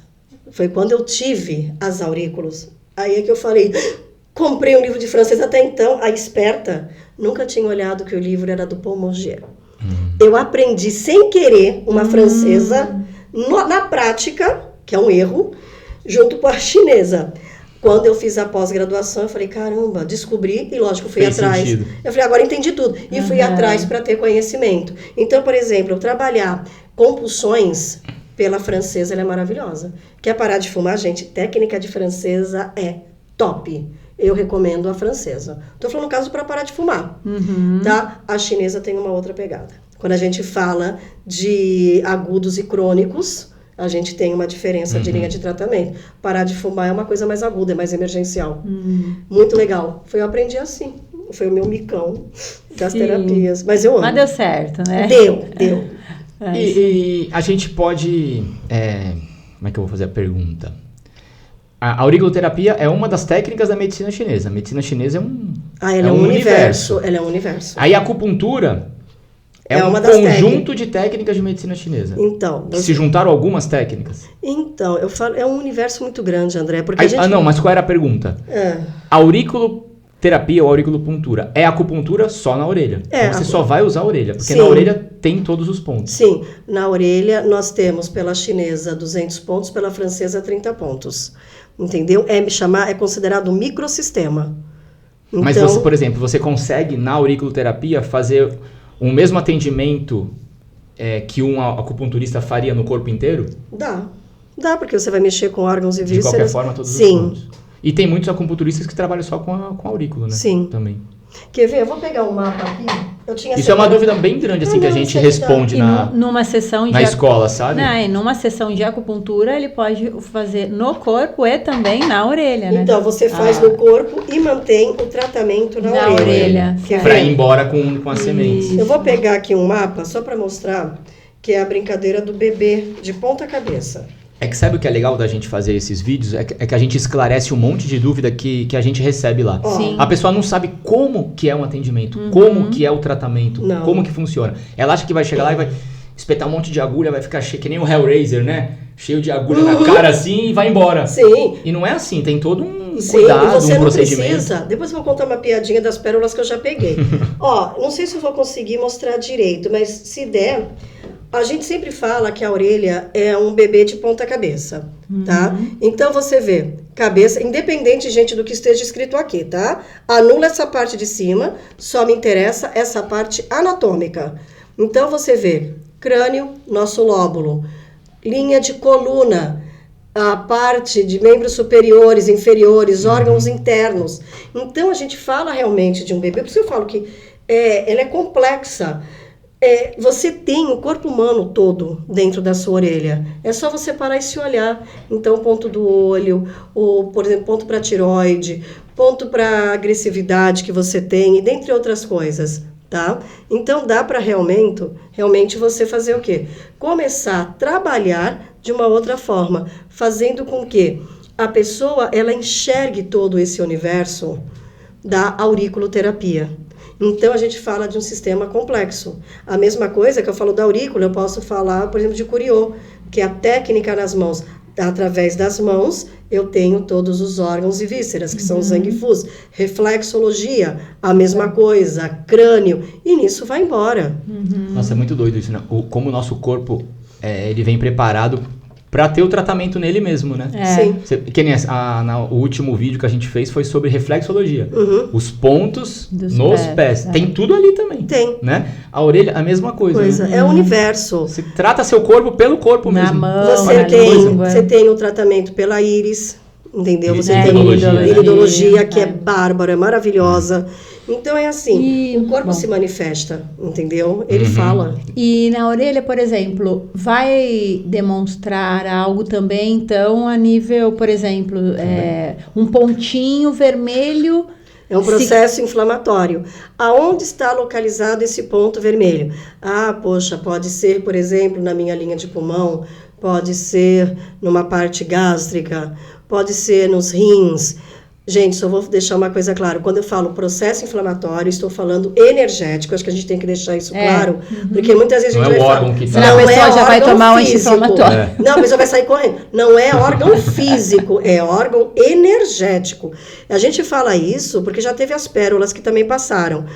foi quando eu tive as aurículos. Aí é que eu falei... Comprei um livro de francês até então, a esperta, nunca tinha olhado que o livro era do Paul Morgier. Eu aprendi sem querer uma francesa na prática, que é um erro, junto com a chinesa. Quando eu fiz a pós-graduação, eu falei, caramba, descobri e lógico, fui atrás. Sentido. Eu falei, agora entendi tudo. E fui atrás para ter conhecimento. Então, por exemplo, eu trabalhar compulsões pela francesa, ela é maravilhosa. Quer parar de fumar, gente? Técnica de francesa é top. Eu recomendo a francesa. Estou falando no caso para parar de fumar, tá? A chinesa tem uma outra pegada. Quando a gente fala de agudos e crônicos, a gente tem uma diferença de linha de tratamento. Parar de fumar é uma coisa mais aguda, é mais emergencial. Muito legal. Eu aprendi assim. Foi o meu micão das terapias. Mas eu amo. Mas deu certo, né? Deu. E a gente pode... como é que eu vou fazer a pergunta? A auriculoterapia é uma das técnicas da medicina chinesa. A medicina chinesa é um ela é um universo. Ela é um universo. Aí a acupuntura é um conjunto de técnicas de medicina chinesa. Então... Se juntaram algumas técnicas? Então, eu falo, é um universo muito grande, André. Porque não, mas qual era a pergunta? Auriculoterapia ou auriculopuntura é acupuntura só na orelha. Então você só vai usar a orelha, porque na orelha tem todos os pontos. Sim, na orelha nós temos pela chinesa 200 pontos, pela francesa 30 pontos. Entendeu? É considerado um microsistema. Então, mas você, por exemplo, você consegue na auriculoterapia fazer o mesmo atendimento que um acupunturista faria no corpo inteiro? Dá, porque você vai mexer com órgãos e vísceras. De qualquer forma, todos os pontos. E tem muitos acupunturistas que trabalham só com a aurícula, né? Sim. Também. Quer ver? Eu vou pegar um mapa aqui. Eu tinha Isso é uma dúvida bem grande, assim, que a gente responde numa sessão na escola, sabe? E numa sessão de acupuntura, ele pode fazer no corpo e também na orelha, né? Então, você faz no corpo e mantém o tratamento na orelha. Pra ir embora com as sementes. Eu vou pegar aqui um mapa só para mostrar que é a brincadeira do bebê de ponta cabeça. É que sabe o que é legal da gente fazer esses vídeos? É que a gente esclarece um monte de dúvida que a gente recebe lá. Sim. A pessoa não sabe como que é um atendimento, como que é o tratamento, como que funciona. Ela acha que vai chegar lá e vai espetar um monte de agulha, vai ficar cheio, que nem o Hellraiser, né? Cheio de agulha na cara assim e vai embora. Sim. E não é assim, tem todo um cuidado, você um procedimento. Precisa. Depois eu vou contar uma piadinha das pérolas que eu já peguei. Ó, não sei se eu vou conseguir mostrar direito, mas se der... A gente sempre fala que a orelha é um bebê de ponta cabeça, tá? Então, você vê, cabeça, independente, gente, do que esteja escrito aqui, tá? Anula essa parte de cima, só me interessa essa parte anatômica. Então, você vê crânio, nosso lóbulo, linha de coluna, a parte de membros superiores, inferiores, órgãos internos. Então, a gente fala realmente de um bebê, por isso eu falo que ela é complexa. Você tem o corpo humano todo dentro da sua orelha. É só você parar e se olhar. Então, ponto do olho, ou, por exemplo, ponto para tireoide, ponto para agressividade que você tem, e dentre outras coisas, tá? Então, dá para realmente você fazer o quê? Começar a trabalhar de uma outra forma, fazendo com que a pessoa ela enxergue todo esse universo da auriculoterapia. Então, a gente fala de um sistema complexo. A mesma coisa que eu falo da aurícula, eu posso falar, por exemplo, de Curiô, que é a técnica nas mãos. Através das mãos, eu tenho todos os órgãos e vísceras, que são os zanguifus. Reflexologia, a mesma coisa. Crânio, e nisso vai embora. Nossa, é muito doido isso, né? Como o nosso corpo, ele vem preparado para ter o tratamento nele mesmo, né? Sim. Que nem o último vídeo que a gente fez foi sobre reflexologia. Os pontos nos pés. Tem tudo ali também. Tem. Né? A orelha, a mesma coisa. Né? É o universo. Você trata seu corpo pelo corpo na mesmo. Mão, você tem o tratamento pela íris, entendeu? Você tem iridologia, iridologia, que é bárbara, é maravilhosa. Então é assim, o corpo se manifesta, entendeu? Ele fala. E na orelha, por exemplo, vai demonstrar algo também, então, a nível, por exemplo, um pontinho vermelho. É um processo inflamatório. Aonde está localizado esse ponto vermelho? Poxa, pode ser, por exemplo, na minha linha de pulmão, pode ser numa parte gástrica, pode ser nos rins. Gente, só vou deixar uma coisa clara. Quando eu falo processo inflamatório, estou falando energético. Acho que a gente tem que deixar isso claro. Porque muitas vezes a gente vai falar... Não é o órgão que tá. A pessoa já vai tomar um anti-inflamatório. Não, a pessoa vai sair correndo. Não é órgão físico, é órgão energético. A gente fala isso porque já teve as pérolas que também passaram.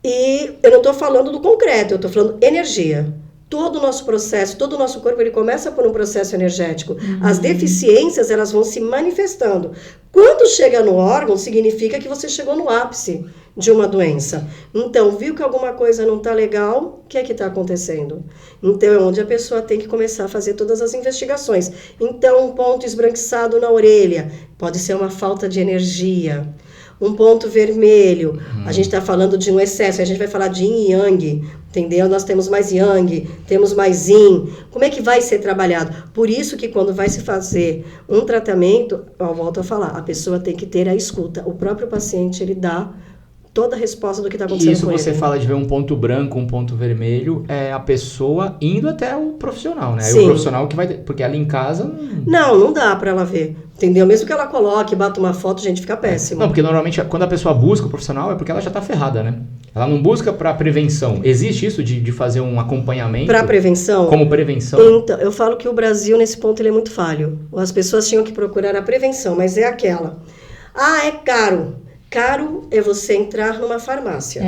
E eu não estou falando do concreto, eu estou falando energia. Todo o nosso processo, todo o nosso corpo, ele começa por um processo energético. As deficiências, elas vão se manifestando. Quando chega no órgão, significa que você chegou no ápice de uma doença. Então, viu que alguma coisa não está legal, o que é que está acontecendo? Então, é onde a pessoa tem que começar a fazer todas as investigações. Então, um ponto esbranquiçado na orelha pode ser uma falta de energia. Um ponto vermelho, a gente está falando de um excesso, a gente vai falar de yin e yang, entendeu? Nós temos mais yang, temos mais yin. Como é que vai ser trabalhado? Por isso que quando vai se fazer um tratamento, eu volto a falar, a pessoa tem que ter a escuta. O próprio paciente, ele dá toda a resposta do que está acontecendo com ele. Isso você fala de ver um ponto branco, um ponto vermelho, é a pessoa indo até o profissional, né? Sim. Aí o profissional que vai... Porque ela em casa... Não dá para ela ver, entendeu? Mesmo que ela coloque, bata uma foto, gente, fica péssimo. Não, porque normalmente quando a pessoa busca o profissional é porque ela já está ferrada, né? Ela não busca para prevenção. Existe isso de fazer um acompanhamento? Para prevenção? Como prevenção? Então, eu falo que o Brasil, nesse ponto, ele é muito falho. As pessoas tinham que procurar a prevenção, mas é aquela. É caro. Caro é você entrar numa farmácia.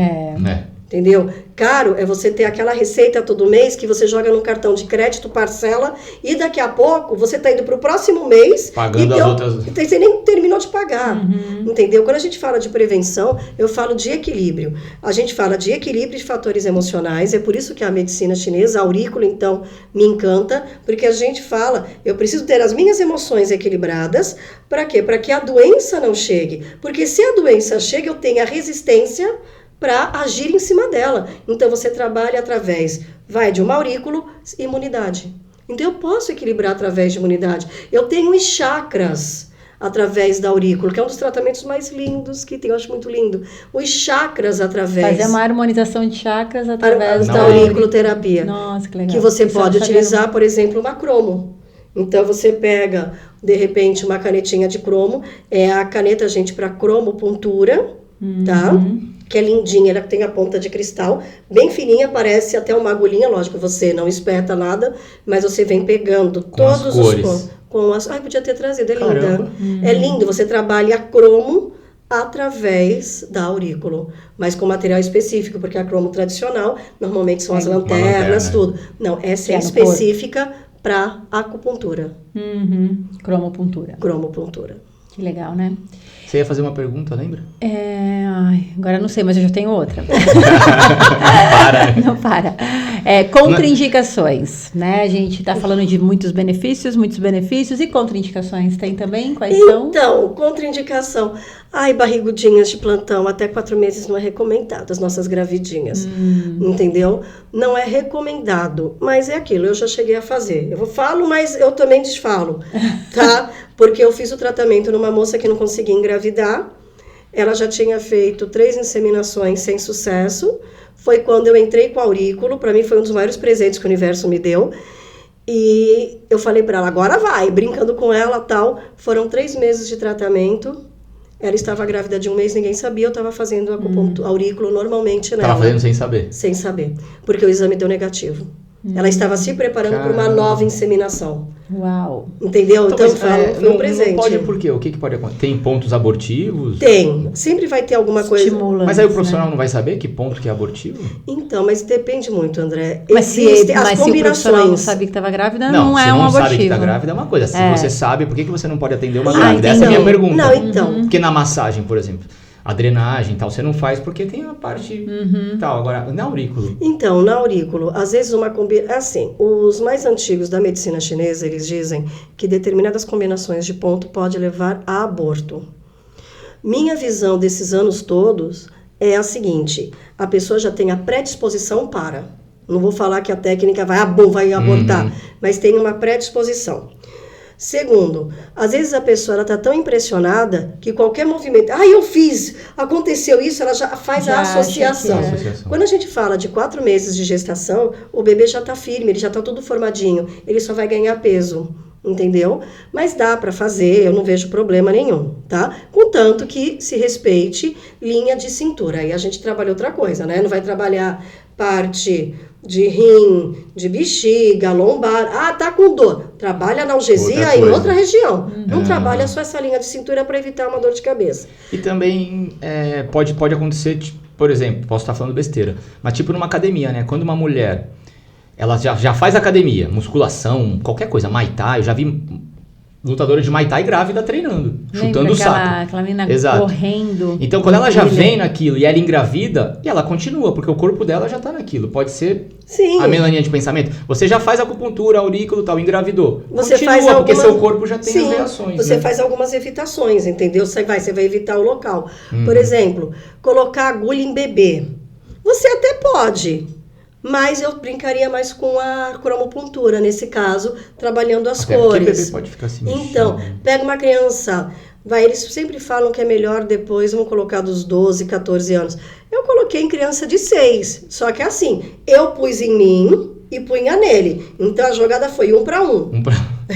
Entendeu? Caro é você ter aquela receita todo mês que você joga num cartão de crédito, parcela, e daqui a pouco você está indo para o próximo mês pagando as outras. Então você nem terminou de pagar. Entendeu? Quando a gente fala de prevenção, eu falo de equilíbrio. A gente fala de equilíbrio de fatores emocionais, é por isso que a medicina chinesa, a aurícula, então, me encanta, porque a gente fala, eu preciso ter as minhas emoções equilibradas, para quê? Para que a doença não chegue. Porque se a doença chega, eu tenho a resistência para agir em cima dela. Então, você trabalha através, de um aurículo, imunidade. Então, eu posso equilibrar através de imunidade. Eu tenho os chakras através da aurícula, que é um dos tratamentos mais lindos que tem, eu acho muito lindo. Os chakras através... Fazer uma harmonização de chakras através da auriculoterapia. Nossa, que legal. Que você pode utilizar, por exemplo, uma cromo. Então, você pega, de repente, uma canetinha de cromo, é a caneta, gente, para cromopuntura, tá? Que é lindinha, ela tem a ponta de cristal, bem fininha, parece até uma agulhinha, lógico, você não espeta nada, mas você vem pegando todos os cores. Ai, podia ter trazido, é linda. É lindo, você trabalha a cromo através da aurícula, mas com material específico, porque a cromo tradicional, normalmente são as lanternas, tudo. Não, essa é específica para acupuntura. Cromopuntura. Que legal, né? Você ia fazer uma pergunta, lembra? Agora eu não sei, mas eu já tenho outra. Para. Não para. Contraindicações, né? A gente está falando de muitos benefícios e contraindicações. Tem também? Quais são? Então, contraindicação. Ai, barrigudinhas de plantão, até 4 meses não é recomendado, as nossas gravidinhas. Entendeu? Não é recomendado, mas é aquilo, eu já cheguei a fazer. Eu falo, mas eu também desfalo, tá? Porque eu fiz o tratamento numa moça que não conseguia engravidar. Ela já tinha feito 3 inseminações sem sucesso. Foi quando eu entrei com a aurículo. Para mim foi um dos maiores presentes que o universo me deu. E eu falei para ela, agora vai, brincando com ela, tal. Foram 3 meses de tratamento. Ela estava grávida de 1 mês, ninguém sabia. Eu estava fazendo aurículo normalmente nela. Estava fazendo sem saber? Sem saber, porque o exame deu negativo. Ela estava se preparando para uma nova inseminação. Uau! Entendeu? Então, foi um presente. Não pode por quê? O que pode acontecer? Tem pontos abortivos? Tem. Sempre vai ter alguma coisa... Estimulante, mas aí o profissional não vai saber que ponto que é abortivo? Então, mas depende muito, André. Mas se o profissional não sabia que estava grávida, não é um abortivo. Se não sabe que está grávida é uma coisa. Se você sabe, por que você não pode atender uma grávida? Essa é a minha pergunta. Não, então... Porque na massagem, por exemplo... A drenagem e tal, você não faz porque tem a parte tal. Agora, na aurículo. Então, na aurículo, às vezes assim, os mais antigos da medicina chinesa, eles dizem que determinadas combinações de ponto pode levar a aborto. Minha visão desses anos todos é a seguinte, a pessoa já tem a predisposição para. Não vou falar que a técnica vai abortar, mas tem uma predisposição. Segundo, às vezes a pessoa está tão impressionada que qualquer movimento... eu fiz, aconteceu isso, ela já faz a associação. Quando a gente fala de 4 meses de gestação, o bebê já está firme, ele já está tudo formadinho, ele só vai ganhar peso, entendeu? Mas dá para fazer, eu não vejo problema nenhum, tá? Contanto que se respeite linha de cintura. Aí a gente trabalha outra coisa, né? Não vai trabalhar parte... de rim, de bexiga, lombar. Tá com dor. Trabalha analgesia em outra região. Não trabalha só essa linha de cintura para evitar uma dor de cabeça. E também pode acontecer, por exemplo, posso estar falando besteira, mas tipo numa academia, né? Quando uma mulher, ela já faz academia, musculação, qualquer coisa, Muay Thai, eu já vi lutadora de Muay Thai grávida treinando, chutando o saco. Aquela menina correndo. Então, quando ela já vem naquilo e ela engravida, e ela continua, porque o corpo dela já tá naquilo. Pode ser a melaninha de pensamento. Você já faz acupuntura, aurículo, tal, engravidou. Você continua, porque seu corpo já tem as reações. Você faz algumas evitações, entendeu? Você vai evitar o local. Por exemplo, colocar agulha em bebê. Você até pode... mas eu brincaria mais com a cromopuntura, nesse caso, trabalhando as cores. Porque o bebê pode ficar assim. Então, pega uma criança, eles sempre falam que é melhor depois, vamos colocar dos 12, 14 anos. Eu coloquei em criança de 6, só que assim, eu pus em mim e punha nele. Então a jogada foi 1 para 1.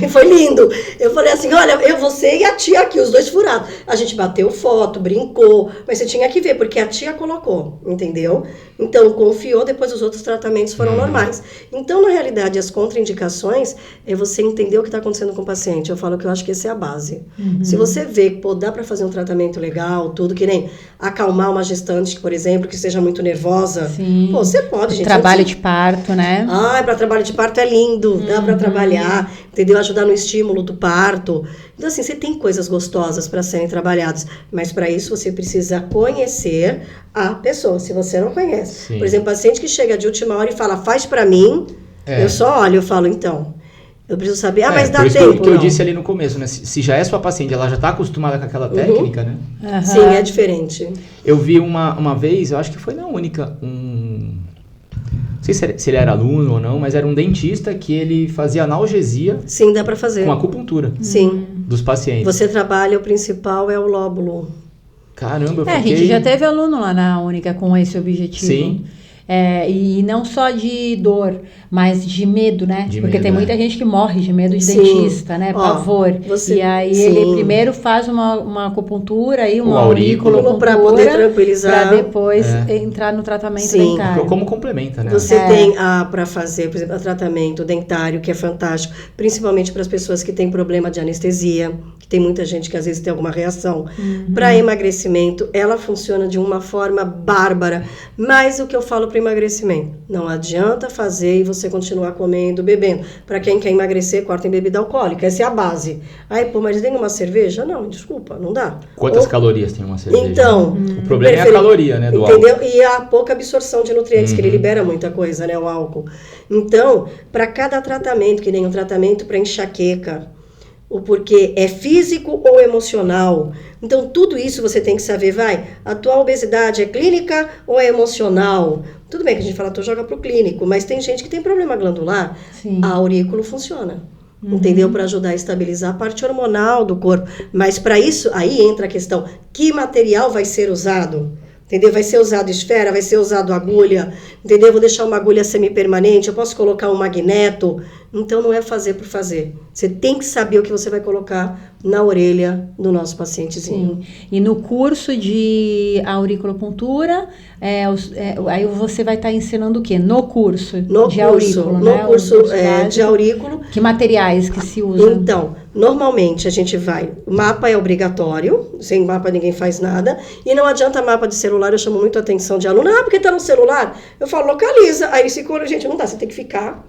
Foi lindo. Eu falei assim, olha, você e a tia aqui, os dois furados. A gente bateu foto, brincou, mas você tinha que ver, porque a tia colocou, entendeu? Então, confiou, depois os outros tratamentos foram normais. Então, na realidade, as contraindicações é você entender o que está acontecendo com o paciente. Eu falo que eu acho que essa é a base. Se você vê que, pô, dá para fazer um tratamento legal, tudo, que nem acalmar uma gestante, por exemplo, que seja muito nervosa. Sim. Pô, você pode, gente. Trabalho de parto, né? Para trabalho de parto é lindo, dá para trabalhar, entendeu? Ajudar no estímulo do parto. Então, assim, você tem coisas gostosas para serem trabalhadas, mas para isso você precisa conhecer a pessoa, se você não conhece. Sim. Por exemplo, paciente que chega de última hora e fala, faz para mim, eu só olho, eu falo, então, eu preciso saber, mas dá por isso tempo, que eu disse ali no começo, né? Se já é sua paciente, ela já está acostumada com aquela técnica, né? Sim, é diferente. Eu vi uma vez, eu acho que foi na Única, não sei se ele era aluno ou não, mas era um dentista que ele fazia analgesia. Sim, dá para fazer. Com acupuntura. Sim. Dos pacientes. Você trabalha, o principal é o lóbulo. Caramba, eu A fiquei... gente já teve aluno lá na Única com esse objetivo. Sim. E não só de dor, mas de medo, né? Porque tem muita gente que morre de medo de dentista, né? Pavor. E aí ele primeiro faz uma acupuntura e uma aurículo para poder tranquilizar. Para depois entrar no tratamento dentário. Como complementa, né? Você tem para fazer, por exemplo, tratamento dentário, que é fantástico, principalmente para as pessoas que têm problema de anestesia, que tem muita gente que às vezes tem alguma reação. Para emagrecimento, ela funciona de uma forma bárbara. Mas o que eu falo para emagrecimento, não adianta fazer e você continuar comendo, bebendo. Para quem quer emagrecer, corta em bebida alcoólica, essa é a base. Aí, pô, mas tem uma cerveja? Não, desculpa, não dá. Quantas calorias tem uma cerveja? Então, o problema é a caloria, né, do entendeu? álcool. E a pouca absorção de nutrientes, que ele libera muita coisa, né, o álcool. Então, para cada tratamento, que nem um tratamento para enxaqueca, o porquê é físico ou emocional. Então, tudo isso você tem que saber, a tua obesidade é clínica ou é emocional? Tudo bem que a gente fala, tu joga pro clínico, mas tem gente que tem problema glandular. Sim. A aurículo funciona, entendeu? Para ajudar a estabilizar a parte hormonal do corpo. Mas para isso, aí entra a questão, que material vai ser usado? Entendeu? Vai ser usado esfera, vai ser usado agulha, entendeu? Vou deixar uma agulha semipermanente, eu posso colocar um magneto. Então, não é fazer por fazer. Você tem que saber o que você vai colocar na orelha do nosso pacientezinho. Sim. E no curso de auriculopuntura, aí você vai estar ensinando o quê? No curso de aurículo, né? No curso de aurículo. Que materiais que se usam? Então, normalmente a gente vai... Mapa é obrigatório, sem mapa ninguém faz nada. E não adianta mapa de celular, eu chamo muito a atenção de aluno. Porque tá no celular? Eu falo, localiza. Aí se gente, não dá, você tem que ficar...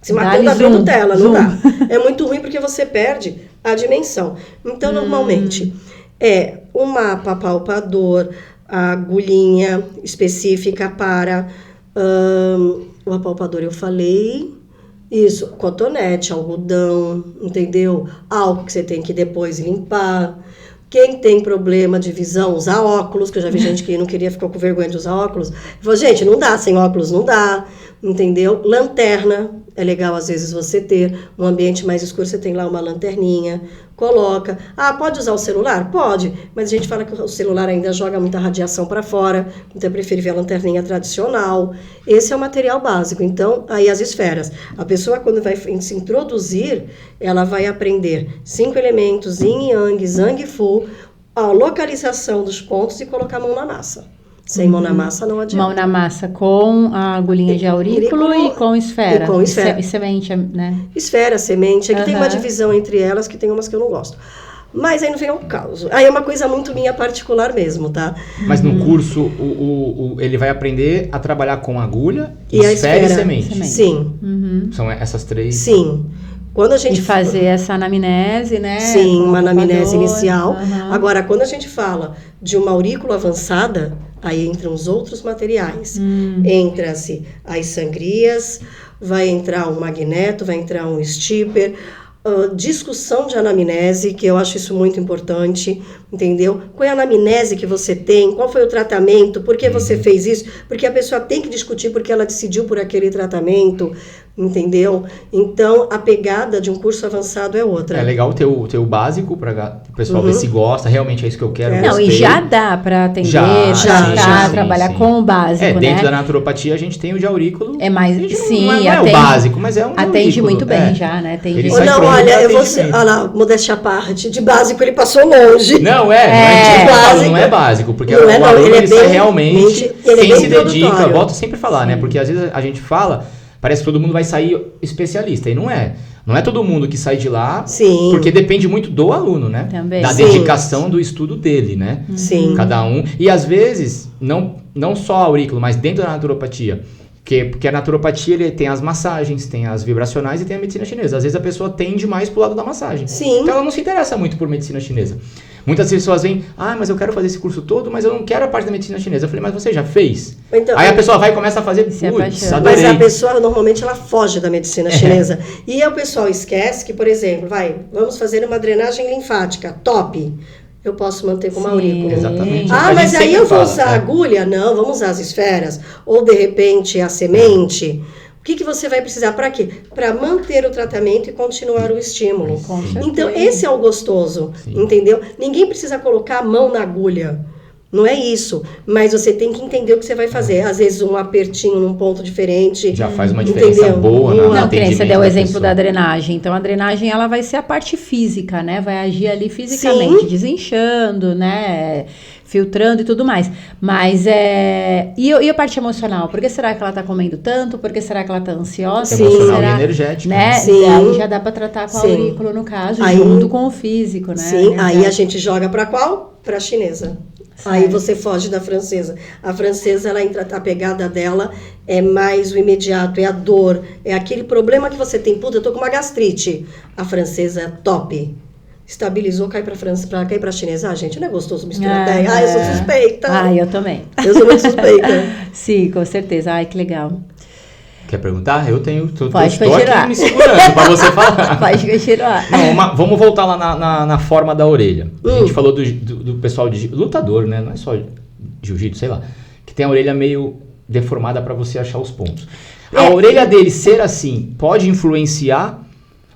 Se matando abrindo tela, não dá. É muito ruim porque você perde a dimensão. Então, normalmente, é um mapa palpador, a agulhinha específica para o apalpador, eu falei. Isso, cotonete, algodão, entendeu? Álcool que você tem que depois limpar. Quem tem problema de visão, usar óculos, que eu já vi gente que não queria, ficou com vergonha de usar óculos. Falou, gente, não dá, sem óculos não dá, entendeu? Lanterna, é legal às vezes você ter um ambiente mais escuro, você tem lá uma lanterninha, coloca. Pode usar o celular? Pode, mas a gente fala que o celular ainda joga muita radiação para fora, então eu prefiro ver a lanterninha tradicional. Esse é o material básico. Então, aí as esferas. A pessoa, quando vai se introduzir, ela vai aprender 5 elementos, yin e yang, zhang fu, a localização dos pontos e colocar a mão na massa. Sem mão na massa não adianta. Mão na massa com a agulhinha de aurículo e com esfera. E com esfera. E semente, né? Esfera, semente. Aqui tem uma divisão entre elas, que tem umas que eu não gosto. Mas aí não vem ao caso. Aí é uma coisa muito minha particular mesmo, tá? Mas no curso, ele vai aprender a trabalhar com agulha, e esfera e semente. Sim. São essas três? Sim. Quando a gente fazer essa anamnese, né? Sim, uma anamnese inicial. Agora, quando a gente fala de uma aurícula avançada, aí entram os outros materiais. Entra-se as sangrias, vai entrar um magneto, vai entrar um stipper, discussão de anamnese, que eu acho isso muito importante, entendeu? Qual é a anamnese que você tem? Qual foi o tratamento? Por que você fez isso? Porque a pessoa tem que discutir porque ela decidiu por aquele tratamento. entendeu? Então, a pegada de um curso avançado é outra. É legal ter o básico para o pessoal ver se gosta, realmente é isso que eu quero. Não, e já dá para atender, trabalhar com o básico, dentro da naturopatia a gente tem o de aurículo. É mais, sim, não é o básico, mas é um atende aurículo, muito bem já, né? Atende. Não, olha, eu vou ser, olha lá, modéstia à parte, de básico ele passou longe. Não é básico, porque não o aluno ele sai realmente, quem se dedica, volto sempre a falar, né? Porque às vezes a gente fala, parece que todo mundo vai sair especialista, e não é. Não é todo mundo que sai de lá, porque depende muito do aluno, né? Também. Da dedicação do estudo dele, né? Sim. Cada um. E às vezes, não só aurículo, mas dentro da naturopatia. Porque a naturopatia ele tem as massagens, tem as vibracionais e tem a medicina chinesa. Às vezes a pessoa tende mais pro lado da massagem. Sim. Então ela não se interessa muito por medicina chinesa. Muitas pessoas vêm, mas eu quero fazer esse curso todo, mas eu não quero a parte da medicina chinesa. Eu falei, mas você já fez? Então, aí a pessoa vai e começa a fazer, putz, adorei. Mas a pessoa, normalmente, ela foge da medicina chinesa. E aí o pessoal esquece que, por exemplo, vamos fazer uma drenagem linfática, top. Eu posso manter como aurículo. Exatamente. Mas aí eu vou usar a agulha? Não, vamos usar as esferas. Ou, de repente, a semente. O que você vai precisar? Para quê? Para manter o tratamento e continuar o estímulo. Então, esse é o gostoso, entendeu? Ninguém precisa colocar a mão na agulha. Não é isso. Mas você tem que entender o que você vai fazer. Às vezes, um apertinho num ponto diferente. Já faz uma diferença boa no atendimento. Você deu o exemplo da drenagem. Então, a drenagem, ela vai ser a parte física, né? Vai agir ali fisicamente, desinchando, né? Filtrando e tudo mais. Mas e a parte emocional? Por que será que ela tá comendo tanto? Por que será que ela tá ansiosa? Emocional e energética. Né? Aí já dá para tratar com a aurículo, no caso, junto com o físico, né? Sim, aí a gente joga para qual? Para a chinesa. Aí você foge da francesa. A francesa, ela entra, a pegada dela é mais o imediato, é a dor, é aquele problema que você tem. Puta, eu tô com uma gastrite. A francesa é top. Estabilizou, cai pra França, cai pra chinesa. Gente, não é gostoso misturar ideia. Eu sou suspeita. Eu também. Eu sou muito suspeita. Sim, com certeza. Que legal. Quer perguntar? Eu tenho. Pode estou aqui me segurando pra você falar. Pode continuar. Não, vamos voltar lá na forma da orelha. A gente falou do pessoal de lutador, né? Não é só jiu-jitsu, sei lá. Que tem a orelha meio deformada pra você achar os pontos. A orelha dele ser assim pode influenciar.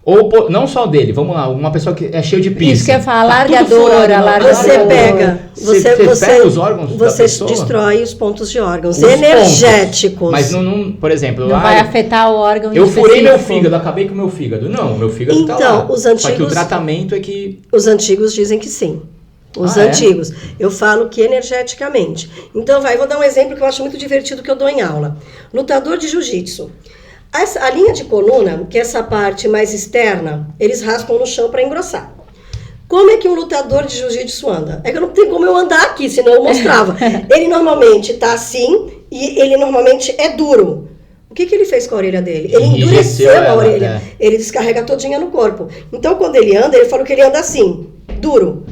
Ou não só dele, vamos lá, uma pessoa que é cheia de piercing. Isso que eu falo, alargadora. Você pega, você pega os órgãos da pessoa? Destrói os pontos de órgãos energéticos. Mas não, por exemplo... Não vai afetar o órgão eu furei meu fígado, acabei com o meu fígado. Não, meu fígado tá lá. Então, os antigos... Só que o tratamento é que... Os antigos dizem que sim. Os antigos. Eu falo que energeticamente. Então, vou dar um exemplo que eu acho muito divertido que eu dou em aula. Lutador de jiu-jitsu. A linha de coluna, que é essa parte mais externa, eles raspam no chão para engrossar. Como é que um lutador de jiu-jitsu anda? É que não tem como eu andar aqui, senão eu mostrava. Ele normalmente tá assim e ele normalmente é duro. O que ele fez com a orelha dele? Ele endureceu a orelha. Ele descarrega todinha no corpo. Então, quando ele anda, ele falou que ele anda assim, duro.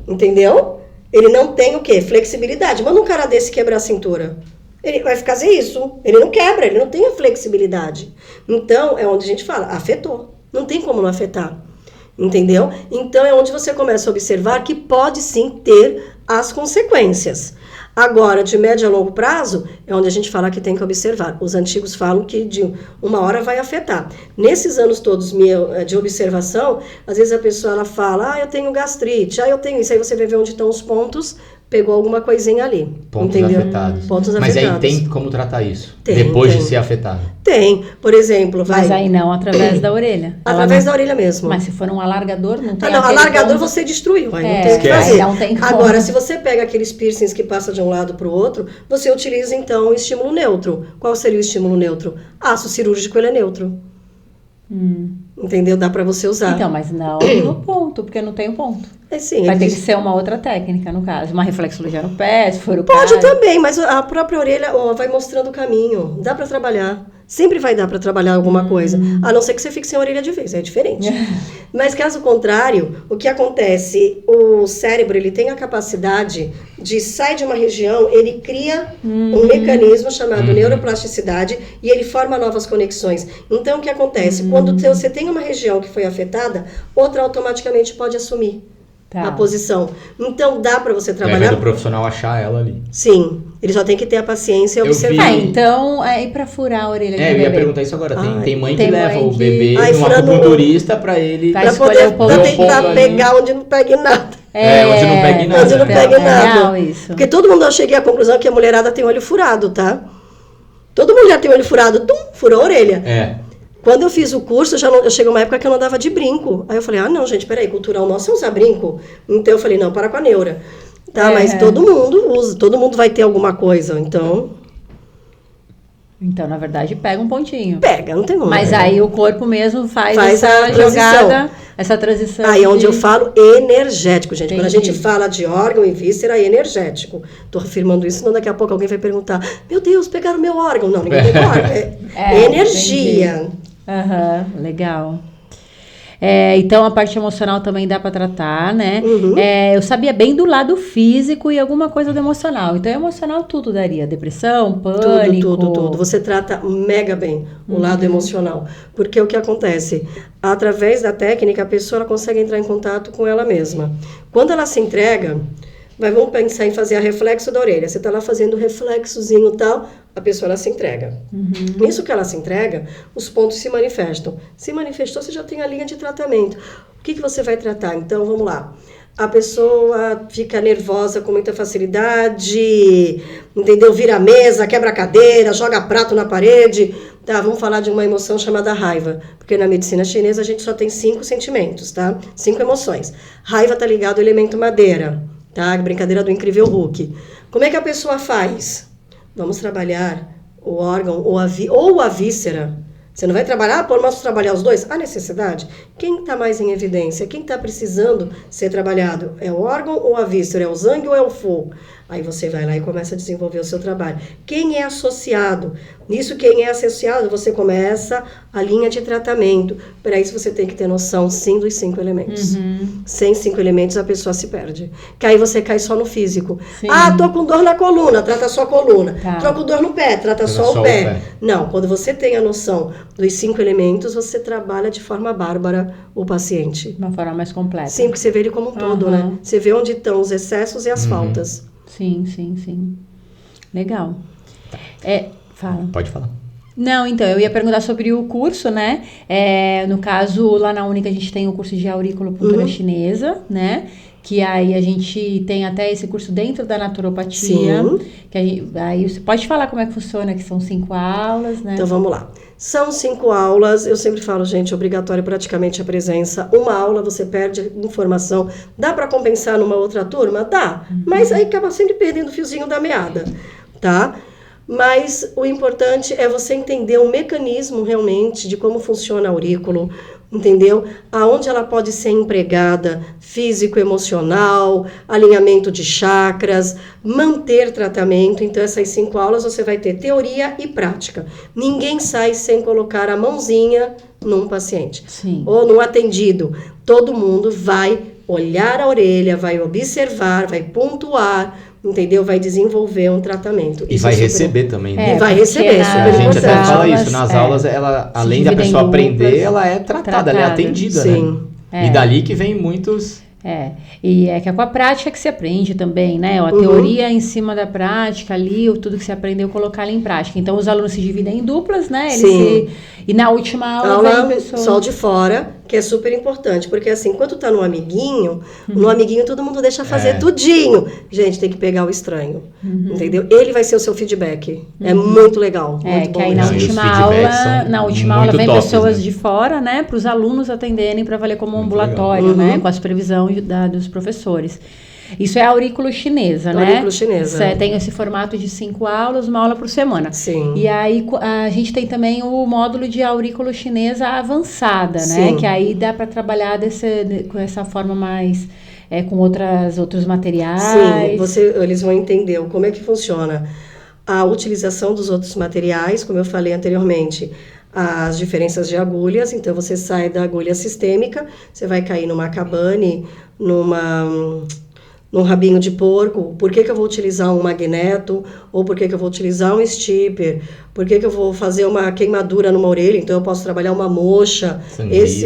Entendeu? Ele não tem o quê? Flexibilidade. Manda um cara desse quebrar a cintura. Ele vai fazer isso. Ele não quebra, ele não tem a flexibilidade. Então, é onde a gente fala, afetou. Não tem como não afetar. Entendeu? Então, é onde você começa a observar que pode sim ter as consequências. Agora, de médio a longo prazo, é onde a gente fala que tem que observar. Os antigos falam que de uma hora vai afetar. Nesses anos todos de observação, às vezes a pessoa ela fala, eu tenho gastrite, eu tenho isso. Aí você vai ver onde estão os pontos, pegou alguma coisinha ali. Pontos entendeu? afetados. Pontos Mas afetados. aí tem como tratar isso? Tem, depois de ser afetado? Tem. Por exemplo, Mas aí não, através da orelha. Através da orelha mesmo. Mas se for um alargador, não tem alargador ponto... você destruiu. Aí não tem o que fazer. Não tem como. Agora, se você pega aqueles piercings que passam de um lado para o outro, você utiliza então o estímulo neutro. Qual seria o estímulo neutro? Aço cirúrgico, ele é neutro. Entendeu? Dá para você usar. Então, mas não no ponto, porque não tem o ponto. Sim, vai ter que ser uma outra técnica, no caso. Uma reflexologia no pé, se for o Pode também, mas a própria orelha vai mostrando o caminho. Dá para trabalhar. Sempre vai dar para trabalhar alguma coisa. A não ser que você fique sem a orelha de vez, é diferente. Mas caso contrário, o que acontece? O cérebro, ele tem a capacidade de sair de uma região, ele cria um mecanismo chamado neuroplasticidade e ele forma novas conexões. Então, o que acontece? Quando você tem uma região que foi afetada, outra automaticamente pode assumir. Tá. a posição. Então dá para você Ao invés trabalhar. do profissional achar ela ali. Sim, ele só tem que ter a paciência e Eu observar. vi- Então, aí pra furar a orelha do Eu ia bebê. perguntar isso agora. Ai, Tem mãe que tem leva mãe o que- bebê Ai, num furando- acupunturista pra ele... Vai Pra escolher poder o ponto pra ali. tentar pegar onde não pegue nada. Onde não pegue nada. Onde não né? pegue é nada. real isso. Porque todo mundo, eu cheguei à conclusão que a mulherada tem olho furado, tá? Toda mulher tem olho furado, furou a orelha. É. Quando eu fiz o curso, eu cheguei uma época que eu não andava de brinco. Aí eu falei, não, gente, peraí, cultural nosso é usar brinco. Então eu falei, não, para com a neura. Tá, mas todo mundo usa, todo mundo vai ter alguma coisa, então Então, na verdade, pega um pontinho. pega, não tem como. Mas aí o corpo mesmo faz Faz essa a transição. jogada, essa transição. Aí é onde de- eu falo energético, gente. Quando a Entendi. gente fala de órgão e víscera, é energético. Tô afirmando isso, senão daqui a pouco alguém vai perguntar, meu Deus, pegaram meu órgão. Não, ninguém pegou órgão. É energia. Aham, legal. Então, a parte emocional também dá para tratar, né? Uhum. Eu sabia bem do lado físico e alguma coisa do emocional. Então, emocional tudo daria. Depressão, pânico. Tudo. Você trata mega bem o lado emocional. Porque o que acontece? Através da técnica, a pessoa ela consegue entrar em contato com ela mesma. Quando ela se entrega, vamos pensar em fazer a reflexo da orelha. Você está lá fazendo o reflexozinho e tal, a pessoa ela se entrega. Nisso que ela se entrega, os pontos se manifestam. Se manifestou, você já tem a linha de tratamento. O que você vai tratar? Então, vamos lá. A pessoa fica nervosa com muita facilidade, entendeu? Vira a mesa, quebra a cadeira, joga prato na parede. Tá, vamos falar de uma emoção chamada raiva. Porque na medicina chinesa a gente só tem 5 sentimentos, tá? 5 emoções. Raiva tá ligado ao elemento madeira, tá? Brincadeira do incrível Hulk. Como é que a pessoa faz? Vamos trabalhar o órgão ou a víscera. Você não vai trabalhar, posso trabalhar os dois? Há necessidade? Quem está mais em evidência? Quem está precisando ser trabalhado? É o órgão ou a víscera? É o sangue ou é o fogo? Aí você vai lá e começa a desenvolver o seu trabalho. Quem é associado? Nisso, quem é associado, você começa a linha de tratamento. Para isso, você tem que ter noção, sim, dos 5 elementos. Sem 5 elementos, a pessoa se perde. Que aí você cai só no físico. Sim. Tô com dor na coluna, trata só a coluna. Tá. Tô com dor no pé, trata só o pé. Não, quando você tem a noção dos 5 elementos, você trabalha de forma bárbara o paciente. De uma forma mais completa. Sim, porque você vê ele como um todo, né? Você vê onde estão os excessos e as faltas. Sim. Legal. Fala. Pode falar. Não, então, eu ia perguntar sobre o curso, né? No caso, lá na Única, a gente tem o curso de auriculopuntura chinesa, né? Que aí a gente tem até esse curso dentro da naturopatia. Sim. Aí você pode falar como é que funciona, que são 5 aulas, né? Então vamos lá. São 5 aulas, eu sempre falo, gente, obrigatório praticamente a presença. Uma aula você perde informação. Dá para compensar numa outra turma? Dá. Mas aí acaba sempre perdendo o fiozinho da meada, tá? Mas o importante é você entender o mecanismo realmente de como funciona a aurículo, entendeu? Aonde ela pode ser empregada, físico, emocional, alinhamento de chakras, manter tratamento. Então, essas 5 aulas você vai ter teoria e prática. Ninguém sai sem colocar a mãozinha num paciente. Sim. Ou num atendido. Todo mundo vai olhar a orelha, vai observar, vai pontuar, entendeu? Vai desenvolver um tratamento. E Isso vai é super- receber também, né? E vai porque receber, na- super A gente até importante. fala aulas, isso, nas aulas, ela, além da dividem pessoa em aprender, duplas, ela é tratada, ela é atendida, Sim. né? E dali que vem muitos... E é que é com a prática que se aprende também, né? A teoria em cima da prática ali, tudo que você aprendeu, colocar ali em prática. Então, os alunos se dividem em duplas, né? Sim. E na última aula vem Aula pessoas... sol de fora, que é super importante, porque assim, quando tá no amiguinho todo mundo deixa fazer tudinho. Gente, tem que pegar o estranho, entendeu? Ele vai ser o seu feedback. É muito legal, muito que bom aí mesmo. na E os última feedbacks aula, são muito vem tops, pessoas né? de fora, né? Para os alunos atenderem para valer como um Muito ambulatório, né? Com a supervisão dos professores. Isso é a aurículo chinesa, né? Aurículo chinesa. Tem esse formato de 5 aulas, uma aula por semana. Sim. E aí a gente tem também o módulo de aurículo chinesa avançada, né? Sim. Que aí dá para trabalhar com essa forma mais... com outros materiais. Sim, eles vão entender como é que funciona a utilização dos outros materiais, como eu falei anteriormente, as diferenças de agulhas. Então, você sai da agulha sistêmica, você vai cair numa cabane, num rabinho de porco, por que eu vou utilizar um magneto, ou por que eu vou utilizar um stipper, por que eu vou fazer uma queimadura numa orelha, então eu posso trabalhar uma moxa,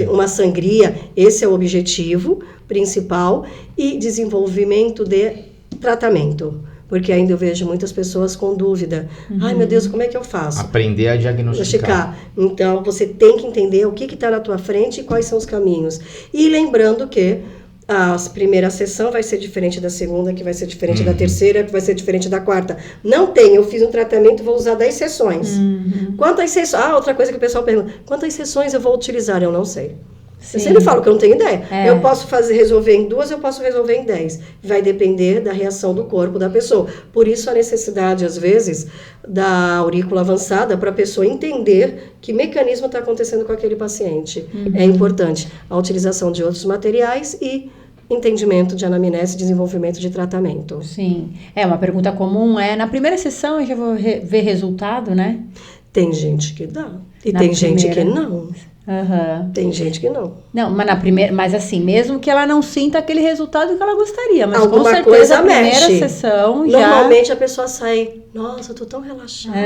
uma sangria, esse é o objetivo principal, e desenvolvimento de tratamento. Porque ainda eu vejo muitas pessoas com dúvida. Ai, meu Deus, como é que eu faço? Aprender a diagnosticar. Então, você tem que entender o que está na tua frente e quais são os caminhos. E lembrando que a primeira sessão vai ser diferente da segunda, que vai ser diferente da terceira, que vai ser diferente da quarta. Não tem, eu fiz um tratamento, vou usar 10 sessões. Quantas sessões? Outra coisa que o pessoal pergunta, quantas sessões eu vou utilizar? Eu não sei. Sim. Eu sempre falo que eu não tenho ideia. Eu posso resolver em 2, eu posso resolver em 10. Vai depender da reação do corpo da pessoa. Por isso a necessidade, às vezes, da aurícula avançada para a pessoa entender que mecanismo está acontecendo com aquele paciente. É importante a utilização de outros materiais e entendimento de anamnese e desenvolvimento de tratamento. Sim. Uma pergunta comum na primeira sessão eu já vou ver resultado, né? Tem gente que dá. E tem gente que não. Tem gente que não. Não, mas na primeira, mas assim, mesmo que ela não sinta aquele resultado que ela gostaria, mas alguma com certeza coisa a primeira mexe. Sessão já... Normalmente a pessoa sai, nossa, eu tô tão relaxada.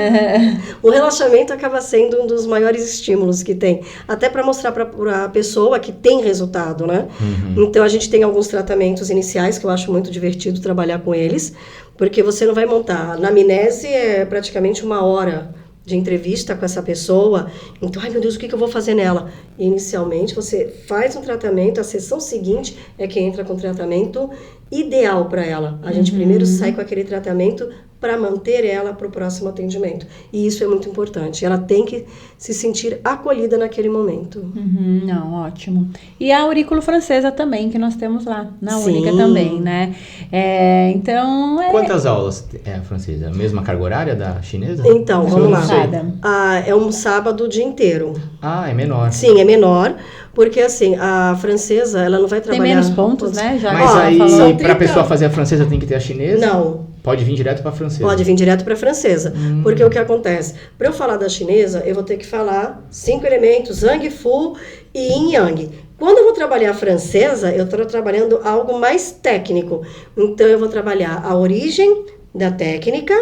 O relaxamento acaba sendo um dos maiores estímulos que tem, até para mostrar para a pessoa que tem resultado, né? Então a gente tem alguns tratamentos iniciais que eu acho muito divertido trabalhar com eles, porque você não vai montar. A anamnese é praticamente 1 hora de entrevista com essa pessoa, então, ai meu Deus, o que eu vou fazer nela? E, inicialmente, você faz um tratamento, a sessão seguinte é que entra com o tratamento ideal para ela. A gente primeiro sai com aquele tratamento para manter ela para o próximo atendimento. E isso é muito importante. Ela tem que se sentir acolhida naquele momento. Não, ótimo. E a aurícula francesa também, que nós temos lá, na Sim. Única também, né? Então... Quantas aulas é a francesa? A mesma carga horária da chinesa? Então, vamos lá. Cada. É um sábado o dia inteiro. É menor. Sim, é menor. Porque, assim, a francesa, ela não vai trabalhar... Tem menos pontos, né? Já mas aí, para a 30... pessoa fazer a francesa, tem que ter a chinesa? Não. Pode vir direto para a francesa? Pode vir direto para a francesa. Porque o que acontece? Para eu falar da chinesa, eu vou ter que falar 5 elementos, Zhang, Fu e Yin Yang. Quando eu vou trabalhar a francesa, eu estou trabalhando algo mais técnico. Então, eu vou trabalhar a origem da técnica,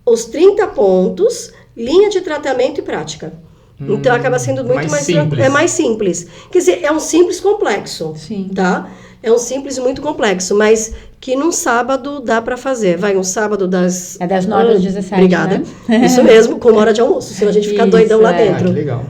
os 30 pontos, linha de tratamento e prática. Então, acaba sendo muito mais simples. É mais simples. Quer dizer, é um simples complexo. Sim. Tá? É um simples muito complexo, mas que num sábado dá para fazer. Vai um sábado das... É das 9 às 17, Obrigada. Né? Isso mesmo, com 1 hora de almoço. Senão a gente fica doidão lá dentro. Que legal.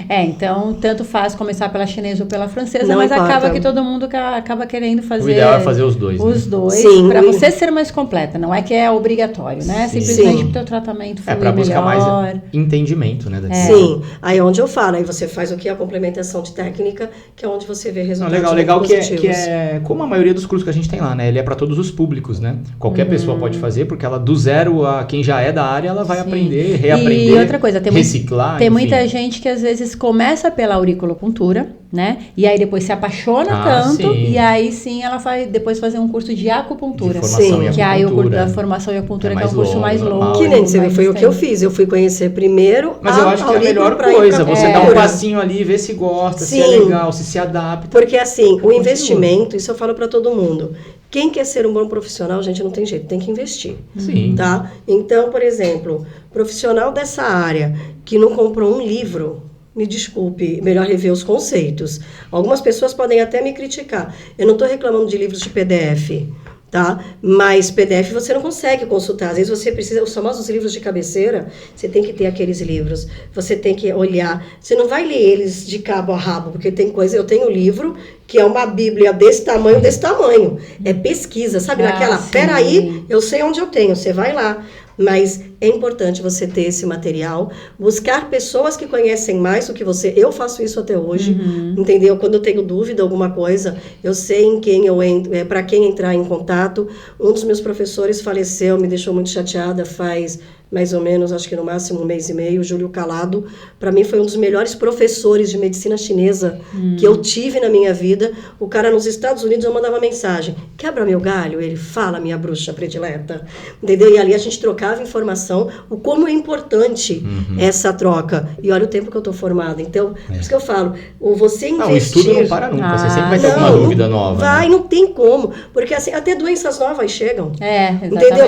Então, tanto faz começar pela chinesa ou pela francesa, Não mas importa. acaba que todo mundo acaba querendo fazer... O ideal é fazer os dois. Os dois, Sim. para você ser mais completa. Não é que é obrigatório, né? Sim. Simplesmente para o teu tratamento fluir para buscar melhor. mais entendimento, né? Sim. Aí onde eu falo, aí você faz o que? A complementação de técnica, que é onde você vê resultados legal positivos. que é como a maioria dos cursos que a gente tem lá, né? Ele é para todos os públicos, né? Qualquer pessoa pode fazer, porque ela do zero a quem já é da área, ela vai aprender, reaprender, e outra coisa, reciclar. Tem enfim. muita gente que às vezes começa pela auriculopuntura, né? E aí depois se apaixona tanto, sim. e aí sim ela vai depois fazer um curso de acupuntura. De formação Sim. em Que aí o curso acupuntura. da formação em acupuntura, É que é um mais curso longo, mais normal. longo. Que nem você mais foi o que eu extenso. fiz. Eu fui conhecer primeiro Mas eu acho que é a melhor pra coisa, ir pra você dá um acupuntura. passinho ali, ver se gosta, se é Sim. legal, se adapta. Porque assim, o Continua. investimento, isso eu falo para todo mundo. Quem quer ser um bom profissional, gente, não tem jeito, tem que investir. Sim. Tá? Então, por exemplo, profissional dessa área que não comprou um livro, me desculpe, melhor rever os conceitos. Algumas pessoas podem até me criticar. Eu não estou reclamando de livros de PDF, tá? Mas PDF você não consegue consultar. Às vezes você precisa, os famosos livros de cabeceira, você tem que ter aqueles livros. Você tem que olhar. Você não vai ler eles de cabo a rabo, porque tem coisa... Eu tenho um livro que é uma bíblia desse tamanho. É pesquisa, sabe? Naquela, sim. peraí, eu sei onde eu tenho, você vai lá. Mas é importante você ter esse material, buscar pessoas que conhecem mais do que você. Eu faço isso até hoje, entendeu? Quando eu tenho dúvida, alguma coisa, eu sei em quem eu entro, para quem entrar em contato. Um dos meus professores faleceu, me deixou muito chateada faz mais ou menos, acho que no máximo 1 mês e meio. O Júlio Calado, para mim, foi um dos melhores professores de medicina chinesa que eu tive na minha vida. O cara nos Estados Unidos, eu mandava mensagem: quebra meu galho? Ele fala, minha bruxa predileta. Entendeu? E ali a gente trocava informação, o como é importante essa troca. E olha o tempo que eu estou formada. Então, por isso que eu falo, você investir... o estudo não para nunca, você sempre vai ter alguma dúvida nova. Vai, não tem como. Porque assim, até doenças novas chegam. Exatamente. Entendeu?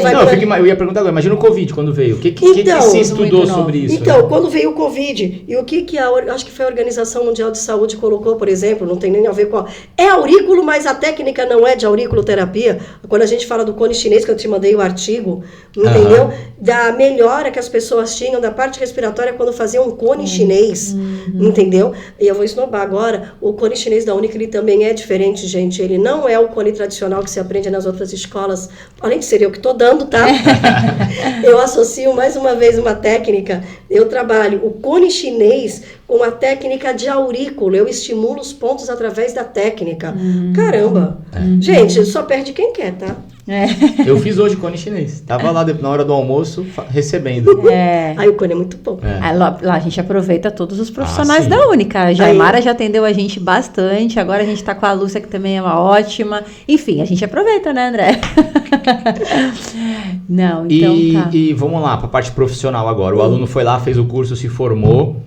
Eu ia perguntar agora, imagina o Covid quando veio. O que se estudou sobre isso? Então, quando veio o Covid, e o que acho que foi a Organização Mundial de Saúde colocou, por exemplo, não tem nem a ver com... É aurículo, mas a técnica não é de auriculoterapia. Quando a gente fala do cone chinês, que eu te mandei o artigo, entendeu? Da melhora que as pessoas tinham da parte respiratória quando faziam um cone chinês, entendeu? E eu vou esnobar agora, o cone chinês da Única, ele também é diferente, gente. Ele não é o cone tradicional que se aprende nas outras escolas, além de ser eu que estou dando, tá? Eu associo mais uma vez uma técnica, eu trabalho o cone chinês com a técnica de aurículo, eu estimulo os pontos através da técnica. Caramba! Gente, só perde quem quer, tá? Eu fiz hoje cone chinês. Tava lá na hora do almoço recebendo. Aí o cone é muito bom. Lá a gente aproveita todos os profissionais da Única. A Jaimara já atendeu a gente bastante. Agora a gente tá com a Lúcia, que também é uma ótima. Enfim, a gente aproveita, né, André? Não, então e vamos lá, para a parte profissional agora. O aluno foi lá, fez o curso, se formou,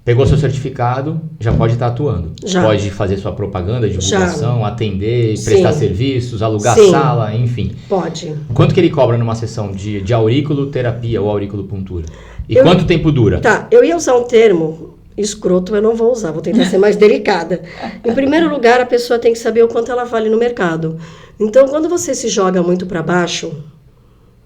pegou seu certificado, já pode estar atuando. Já. Pode fazer sua propaganda, divulgação, atender, Sim. prestar serviços, alugar Sim. sala, enfim. Pode. Quanto que ele cobra numa sessão de auriculoterapia ou auriculopuntura? E quanto tempo dura? Tá, eu ia usar um termo escroto, eu não vou usar, vou tentar ser mais delicada. Em primeiro lugar, a pessoa tem que saber o quanto ela vale no mercado. Então, quando você se joga muito para baixo,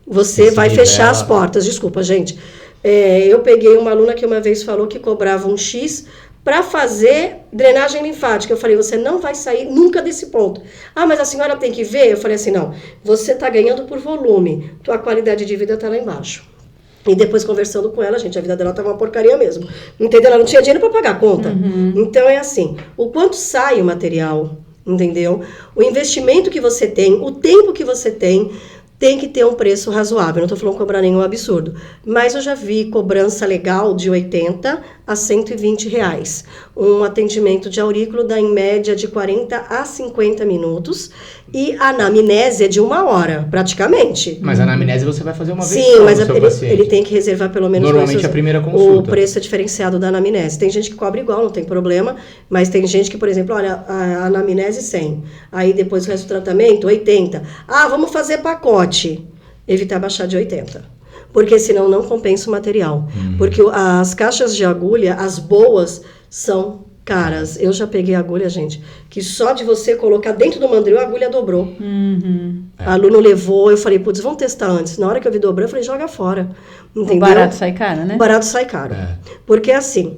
você vai fechar as portas. Desculpa, gente. Eu peguei uma aluna que uma vez falou que cobrava um X para fazer drenagem linfática. Eu falei, você não vai sair nunca desse ponto. Ah, mas a senhora tem que ver? Eu falei assim, não, você está ganhando por volume, tua qualidade de vida está lá embaixo. E depois conversando com ela, gente, a vida dela estava uma porcaria mesmo. Entendeu? Ela não tinha dinheiro para pagar a conta. Então é assim, o quanto sai o material, entendeu? O investimento que você tem, o tempo que você tem que ter um preço razoável. Não estou falando cobrar nenhum absurdo. Mas eu já vi cobrança legal de 80 a 120 reais. Um atendimento de aurículo dá em média de 40 a 50 minutos. E a anamnese é de 1 hora, praticamente. Mas a anamnese você vai fazer uma vez Sim, só mas no seu paciente. ele tem que reservar pelo menos... Normalmente a primeira consulta. O preço é diferenciado da anamnese. Tem gente que cobra igual, não tem problema. Mas tem gente que, por exemplo, olha, a anamnese 100. Aí depois o resto do tratamento, 80. Ah, vamos fazer pacote. Evitar baixar de 80. Porque senão não compensa o material. Porque as caixas de agulha, as boas, são caras. Eu já peguei agulha, gente, que só de você colocar dentro do mandril, a agulha dobrou. A aluno levou, eu falei, putz, vamos testar antes. Na hora que eu vi dobrar, eu falei, joga fora. Entendeu? O barato sai caro, né? O barato sai caro. Porque assim,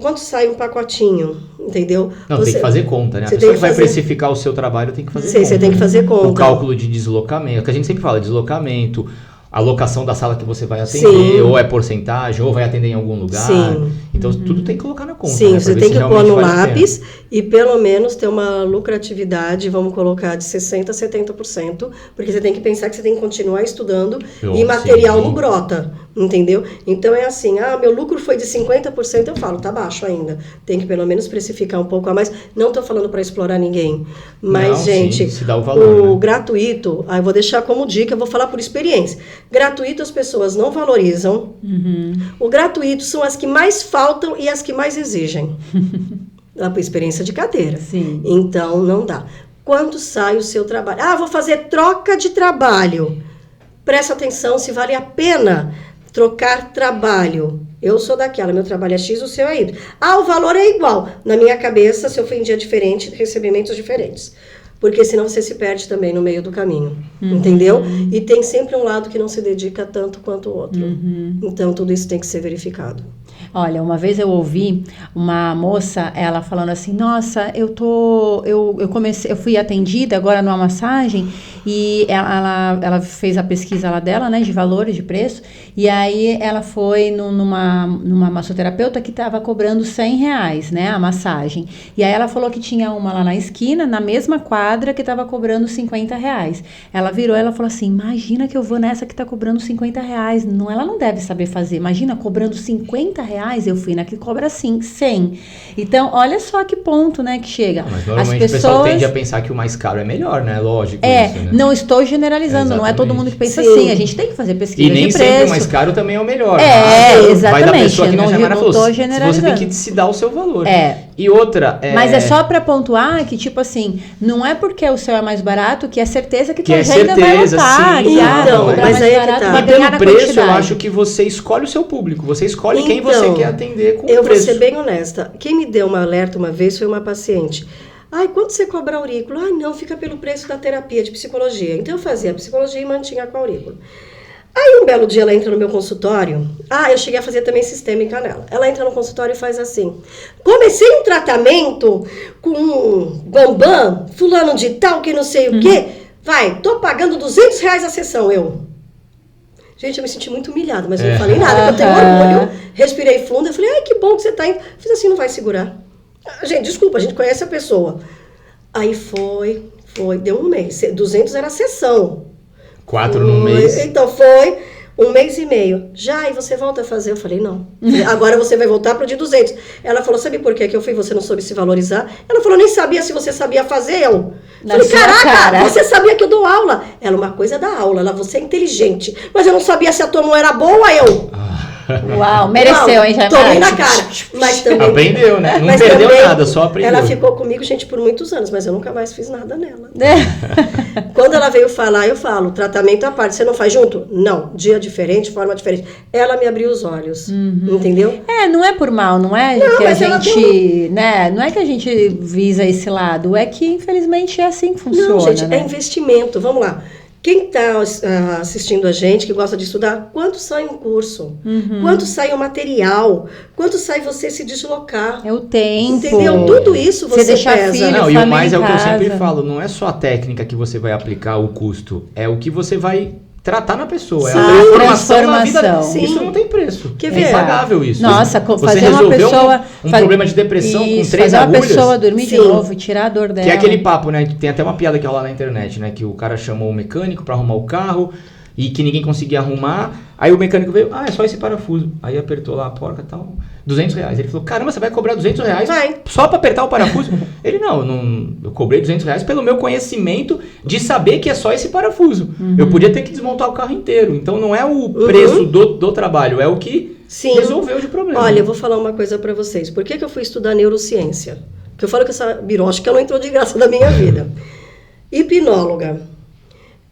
quanto sai um pacotinho, entendeu? Não, tem que fazer conta, né? A Você pessoa tem que vai fazer... precificar o seu trabalho tem que fazer conta. Você tem que fazer conta. O cálculo de deslocamento, que a gente sempre fala, deslocamento, a locação da sala que você vai atender, Sim. ou é porcentagem, ou vai atender em algum lugar. Sim. Então, tudo tem que colocar na conta. Sim, né? você tem que pôr no lápis e pelo menos ter uma lucratividade, vamos colocar, de 60% a 70%, porque você tem que pensar que você tem que continuar estudando e material não brota, entendeu? Então é assim, meu lucro foi de 50%, eu falo, tá baixo ainda. Tem que pelo menos precificar um pouco a mais. Não tô falando para explorar ninguém, mas, não, gente, se dá o valor, né? Gratuito, eu vou deixar como dica, eu vou falar por experiência. Gratuito as pessoas não valorizam. O gratuito são as que mais faltam e as que mais exigem. Por experiência de cadeira. Sim. Então, não dá. Quanto sai o seu trabalho? Vou fazer troca de trabalho. Presta atenção se vale a pena trocar trabalho. Eu sou daquela, meu trabalho é X, o seu é Y. O valor é igual. Na minha cabeça, se eu for em dia diferente, recebimentos diferentes. Porque senão você se perde também no meio do caminho, entendeu? E tem sempre um lado que não se dedica tanto quanto o outro. Então, tudo isso tem que ser verificado. Olha, uma vez eu ouvi uma moça, ela falando assim, nossa, eu fui atendida agora numa massagem E ela fez a pesquisa lá dela, né, de valores, de preço, e aí ela foi numa massoterapeuta que estava cobrando R$100, né, a massagem. E aí ela falou que tinha uma lá na esquina, na mesma quadra, que estava cobrando R$50. Ela virou e ela falou assim, imagina que eu vou nessa que está cobrando R$50. Não, ela não deve saber fazer. Imagina, cobrando R$50, eu fui na que cobra assim, 100. Então, olha só que ponto, né, que chega. Mas normalmente o pessoal tende a pensar que o mais caro é melhor, né? Lógico. Isso, né? Não estou generalizando, não é todo mundo que pensa assim. A gente tem que fazer pesquisa de preço. E nem sempre o mais caro também é o melhor. Exatamente. Vai da pessoa que não estou generalizando. Você tem que se dar o seu valor. É. E outra... Mas é só pra pontuar que, tipo assim, não é porque o seu é mais barato que é certeza que tua agenda vai lotar. Sim, então, mas aí é que tá. E pelo preço, eu acho que você escolhe o seu público. Você escolhe quem você quer atender com o preço. Eu vou ser bem honesta. Quem me deu uma alerta uma vez foi uma paciente. Ai, quanto você cobra aurículo? Ai, não, fica pelo preço da terapia de psicologia. Então eu fazia a psicologia e mantinha com a aurículo. Aí um belo dia ela entra no meu consultório. Eu cheguei a fazer também sistêmica nela. Ela entra no consultório e faz assim. Comecei um tratamento com um bambam, fulano de tal, que não sei o quê. Vai, tô pagando R$200 a sessão, Gente, eu me senti muito humilhada, mas eu não falei nada, porque eu tenho orgulho. Respirei fundo, eu falei, ai, que bom que você tá indo. Fiz assim, não vai segurar. Gente, desculpa, a gente conhece a pessoa. Aí foi, deu um mês. 200 era a sessão. 4 no mês. Então foi 1 mês e meio. Já, e você volta a fazer? Eu falei, não. Agora você vai voltar pro de 200. Ela falou, sabe por que eu fui? Você não soube se valorizar? Ela falou, nem sabia se você sabia fazer. Eu falei, caraca, você sabia que eu dou aula? Ela, uma coisa da aula, você é inteligente. Mas eu não sabia se a tua mão era boa, Uau, mereceu, hein, Jaimara? Tomei na cara. Mas também, aprendeu, né? Não perdeu nada, só aprendeu. Ela ficou comigo, gente, por muitos anos, mas eu nunca mais fiz nada nela. Quando ela veio falar, eu falo, tratamento à parte, você não faz junto? Não, dia diferente, forma diferente. Ela me abriu os olhos, entendeu? Não é por mal, não é que a gente, né? Não é que a gente visa esse lado, é que infelizmente é assim que funciona. Não, gente, né? É investimento, vamos lá. Quem está assistindo a gente, que gosta de estudar, quanto sai um curso? Quanto sai o material? Quanto sai você se deslocar? É o tempo. Entendeu? Tudo isso você deixar pesa. Filho, não, e o mais é o que eu sempre falo, não é só a técnica que você vai aplicar, o custo, é o que você vai tratar na pessoa. Sim. É a transformação na vida. Sim. Isso não tem preço. Quer ver? É impagável isso. Nossa, você fazer uma pessoa... um problema de depressão com 3 agulhas. Fazer uma pessoa dormir de novo, tirar a dor dela. Que é aquele papo, né? Tem até uma piada que rola na internet, né? Que o cara chamou o mecânico pra arrumar o carro e que ninguém conseguia arrumar. Aí o mecânico veio, é só esse parafuso. Aí apertou lá a porca e tal, R$200. Ele falou, caramba, você vai cobrar R$200 só pra apertar o parafuso? Ele, eu cobrei R$200 pelo meu conhecimento de saber que é só esse parafuso. Eu podia ter que desmontar o carro inteiro. Então não é o preço do trabalho, é o que resolveu de problema. Olha, eu vou falar uma coisa pra vocês. Por que eu fui estudar neurociência? Porque eu falo que essa birótica não entrou de graça na minha vida. Hipnóloga,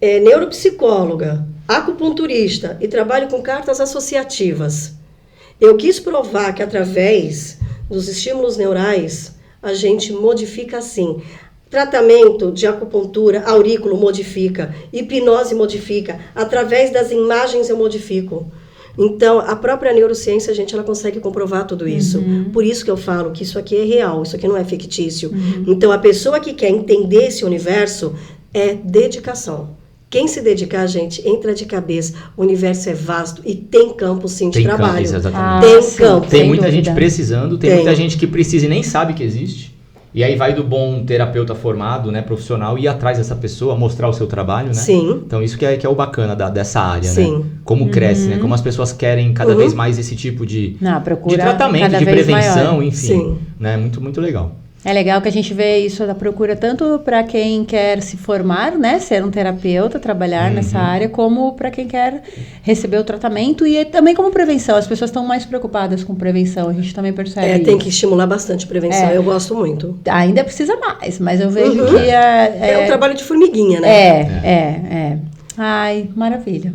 neuropsicóloga, acupunturista e trabalho com cartas associativas. Eu quis provar que através dos estímulos neurais a gente modifica assim. Tratamento de acupuntura, aurículo modifica, hipnose modifica, através das imagens eu modifico. Então, a própria neurociência, ela consegue comprovar tudo isso. Por isso que eu falo que isso aqui é real, isso aqui não é fictício. Então, a pessoa que quer entender esse universo é dedicação. Quem se dedicar, gente, entra de cabeça. O universo é vasto e tem campo, sim, de trabalho. Tem campo. Tem muita gente precisando, tem muita gente que precisa e nem sabe que existe. E aí vai do bom terapeuta formado, né, profissional, ir atrás dessa pessoa, mostrar o seu trabalho, né? Sim. Então isso que é o bacana dessa área, sim. né? Como cresce, né? Como as pessoas querem cada vez mais esse tipo de tratamento, de prevenção, maior. Enfim. Sim. Né? Muito, muito legal. É legal que a gente vê isso da procura tanto para quem quer se formar, né, ser um terapeuta, trabalhar nessa área, como para quem quer receber o tratamento e também como prevenção. As pessoas estão mais preocupadas com prevenção, a gente também percebe isso. Tem que estimular bastante prevenção, eu gosto muito. Ainda precisa mais, mas eu vejo que é um trabalho de formiguinha, né? Ai, maravilha.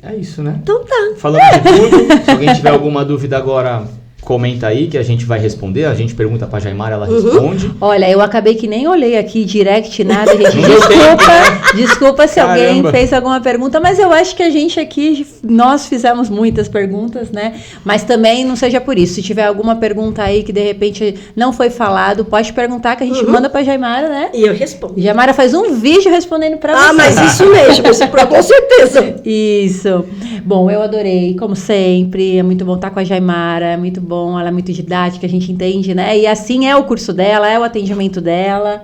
É isso, né? Então tá. Falando de tudo, se alguém tiver alguma dúvida agora... comenta aí que a gente vai responder. A gente pergunta pra Jaimara, ela responde. Olha, eu acabei que nem olhei aqui direct, nada, gente. Não deu tempo, né? Desculpa se Caramba. alguém fez alguma pergunta, mas eu acho que a gente aqui, nós fizemos muitas perguntas, né? Mas também não seja por isso. Se tiver alguma pergunta aí que de repente não foi falado, pode perguntar que a gente manda pra Jaimara, né? E eu respondo. Jaimara faz um vídeo respondendo pra você. Ah, mas isso mesmo, com certeza. Isso. Bom, eu adorei, como sempre. É muito bom estar com a Jaimara, é muito bom, ela é muito didática, a gente entende, né? E assim é o curso dela, é o atendimento dela.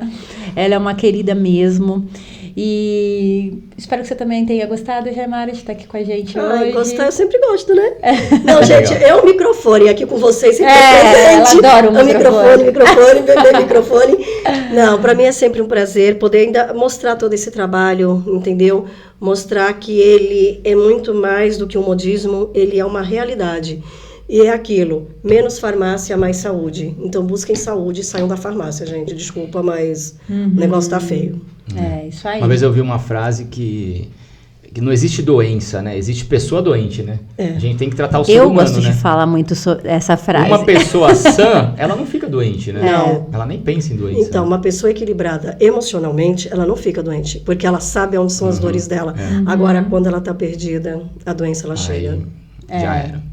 Ela é uma querida mesmo. E espero que você também tenha gostado, Jaimara, de estar aqui com a gente hoje. Gostar, eu sempre gosto, né? Não, gente, é o microfone aqui com vocês sempre ela presente. adora o microfone, bebê microfone. Não, para mim é sempre um prazer poder ainda mostrar todo esse trabalho, entendeu? Mostrar que ele é muito mais do que um modismo, ele é uma realidade. E é aquilo, menos farmácia, mais saúde. Então busquem saúde e saiam da farmácia, gente. Desculpa, mas o negócio tá feio. É, isso aí. Uma vez eu vi uma frase que não existe doença, né? Existe pessoa doente, né? A gente tem que tratar o ser humano, né? Eu gosto de falar muito sobre essa frase. Uma pessoa sã, ela não fica doente, né? Não. Ela nem pensa em doença. Então, uma pessoa equilibrada emocionalmente, ela não fica doente, porque ela sabe onde são as dores dela. Agora, quando ela tá perdida, a doença ela chega. Já era.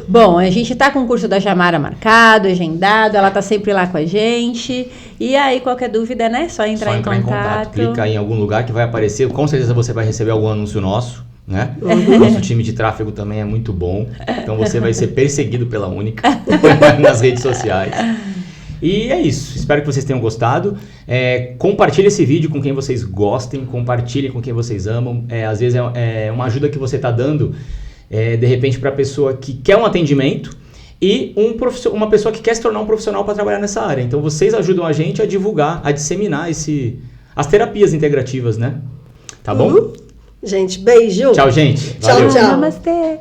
Bom, a gente tá com o curso da Jaimara marcado, agendado, ela tá sempre lá com a gente. E aí, qualquer dúvida, né? Só entrar em contato. Clica aí em algum lugar que vai aparecer. Com certeza você vai receber algum anúncio nosso, né? Nosso time de tráfego também é muito bom. Então você vai ser perseguido pela Única nas redes sociais. E é isso. Espero que vocês tenham gostado. Compartilhe esse vídeo com quem vocês gostem. Compartilhe com quem vocês amam. Às vezes é uma ajuda que você tá dando, de repente, para a pessoa que quer um atendimento e uma pessoa que quer se tornar um profissional para trabalhar nessa área. Então, vocês ajudam a gente a divulgar, a disseminar as terapias integrativas, né? Tá bom? Gente, beijo. Tchau, gente. Tchau, Valeu. tchau. Namastê.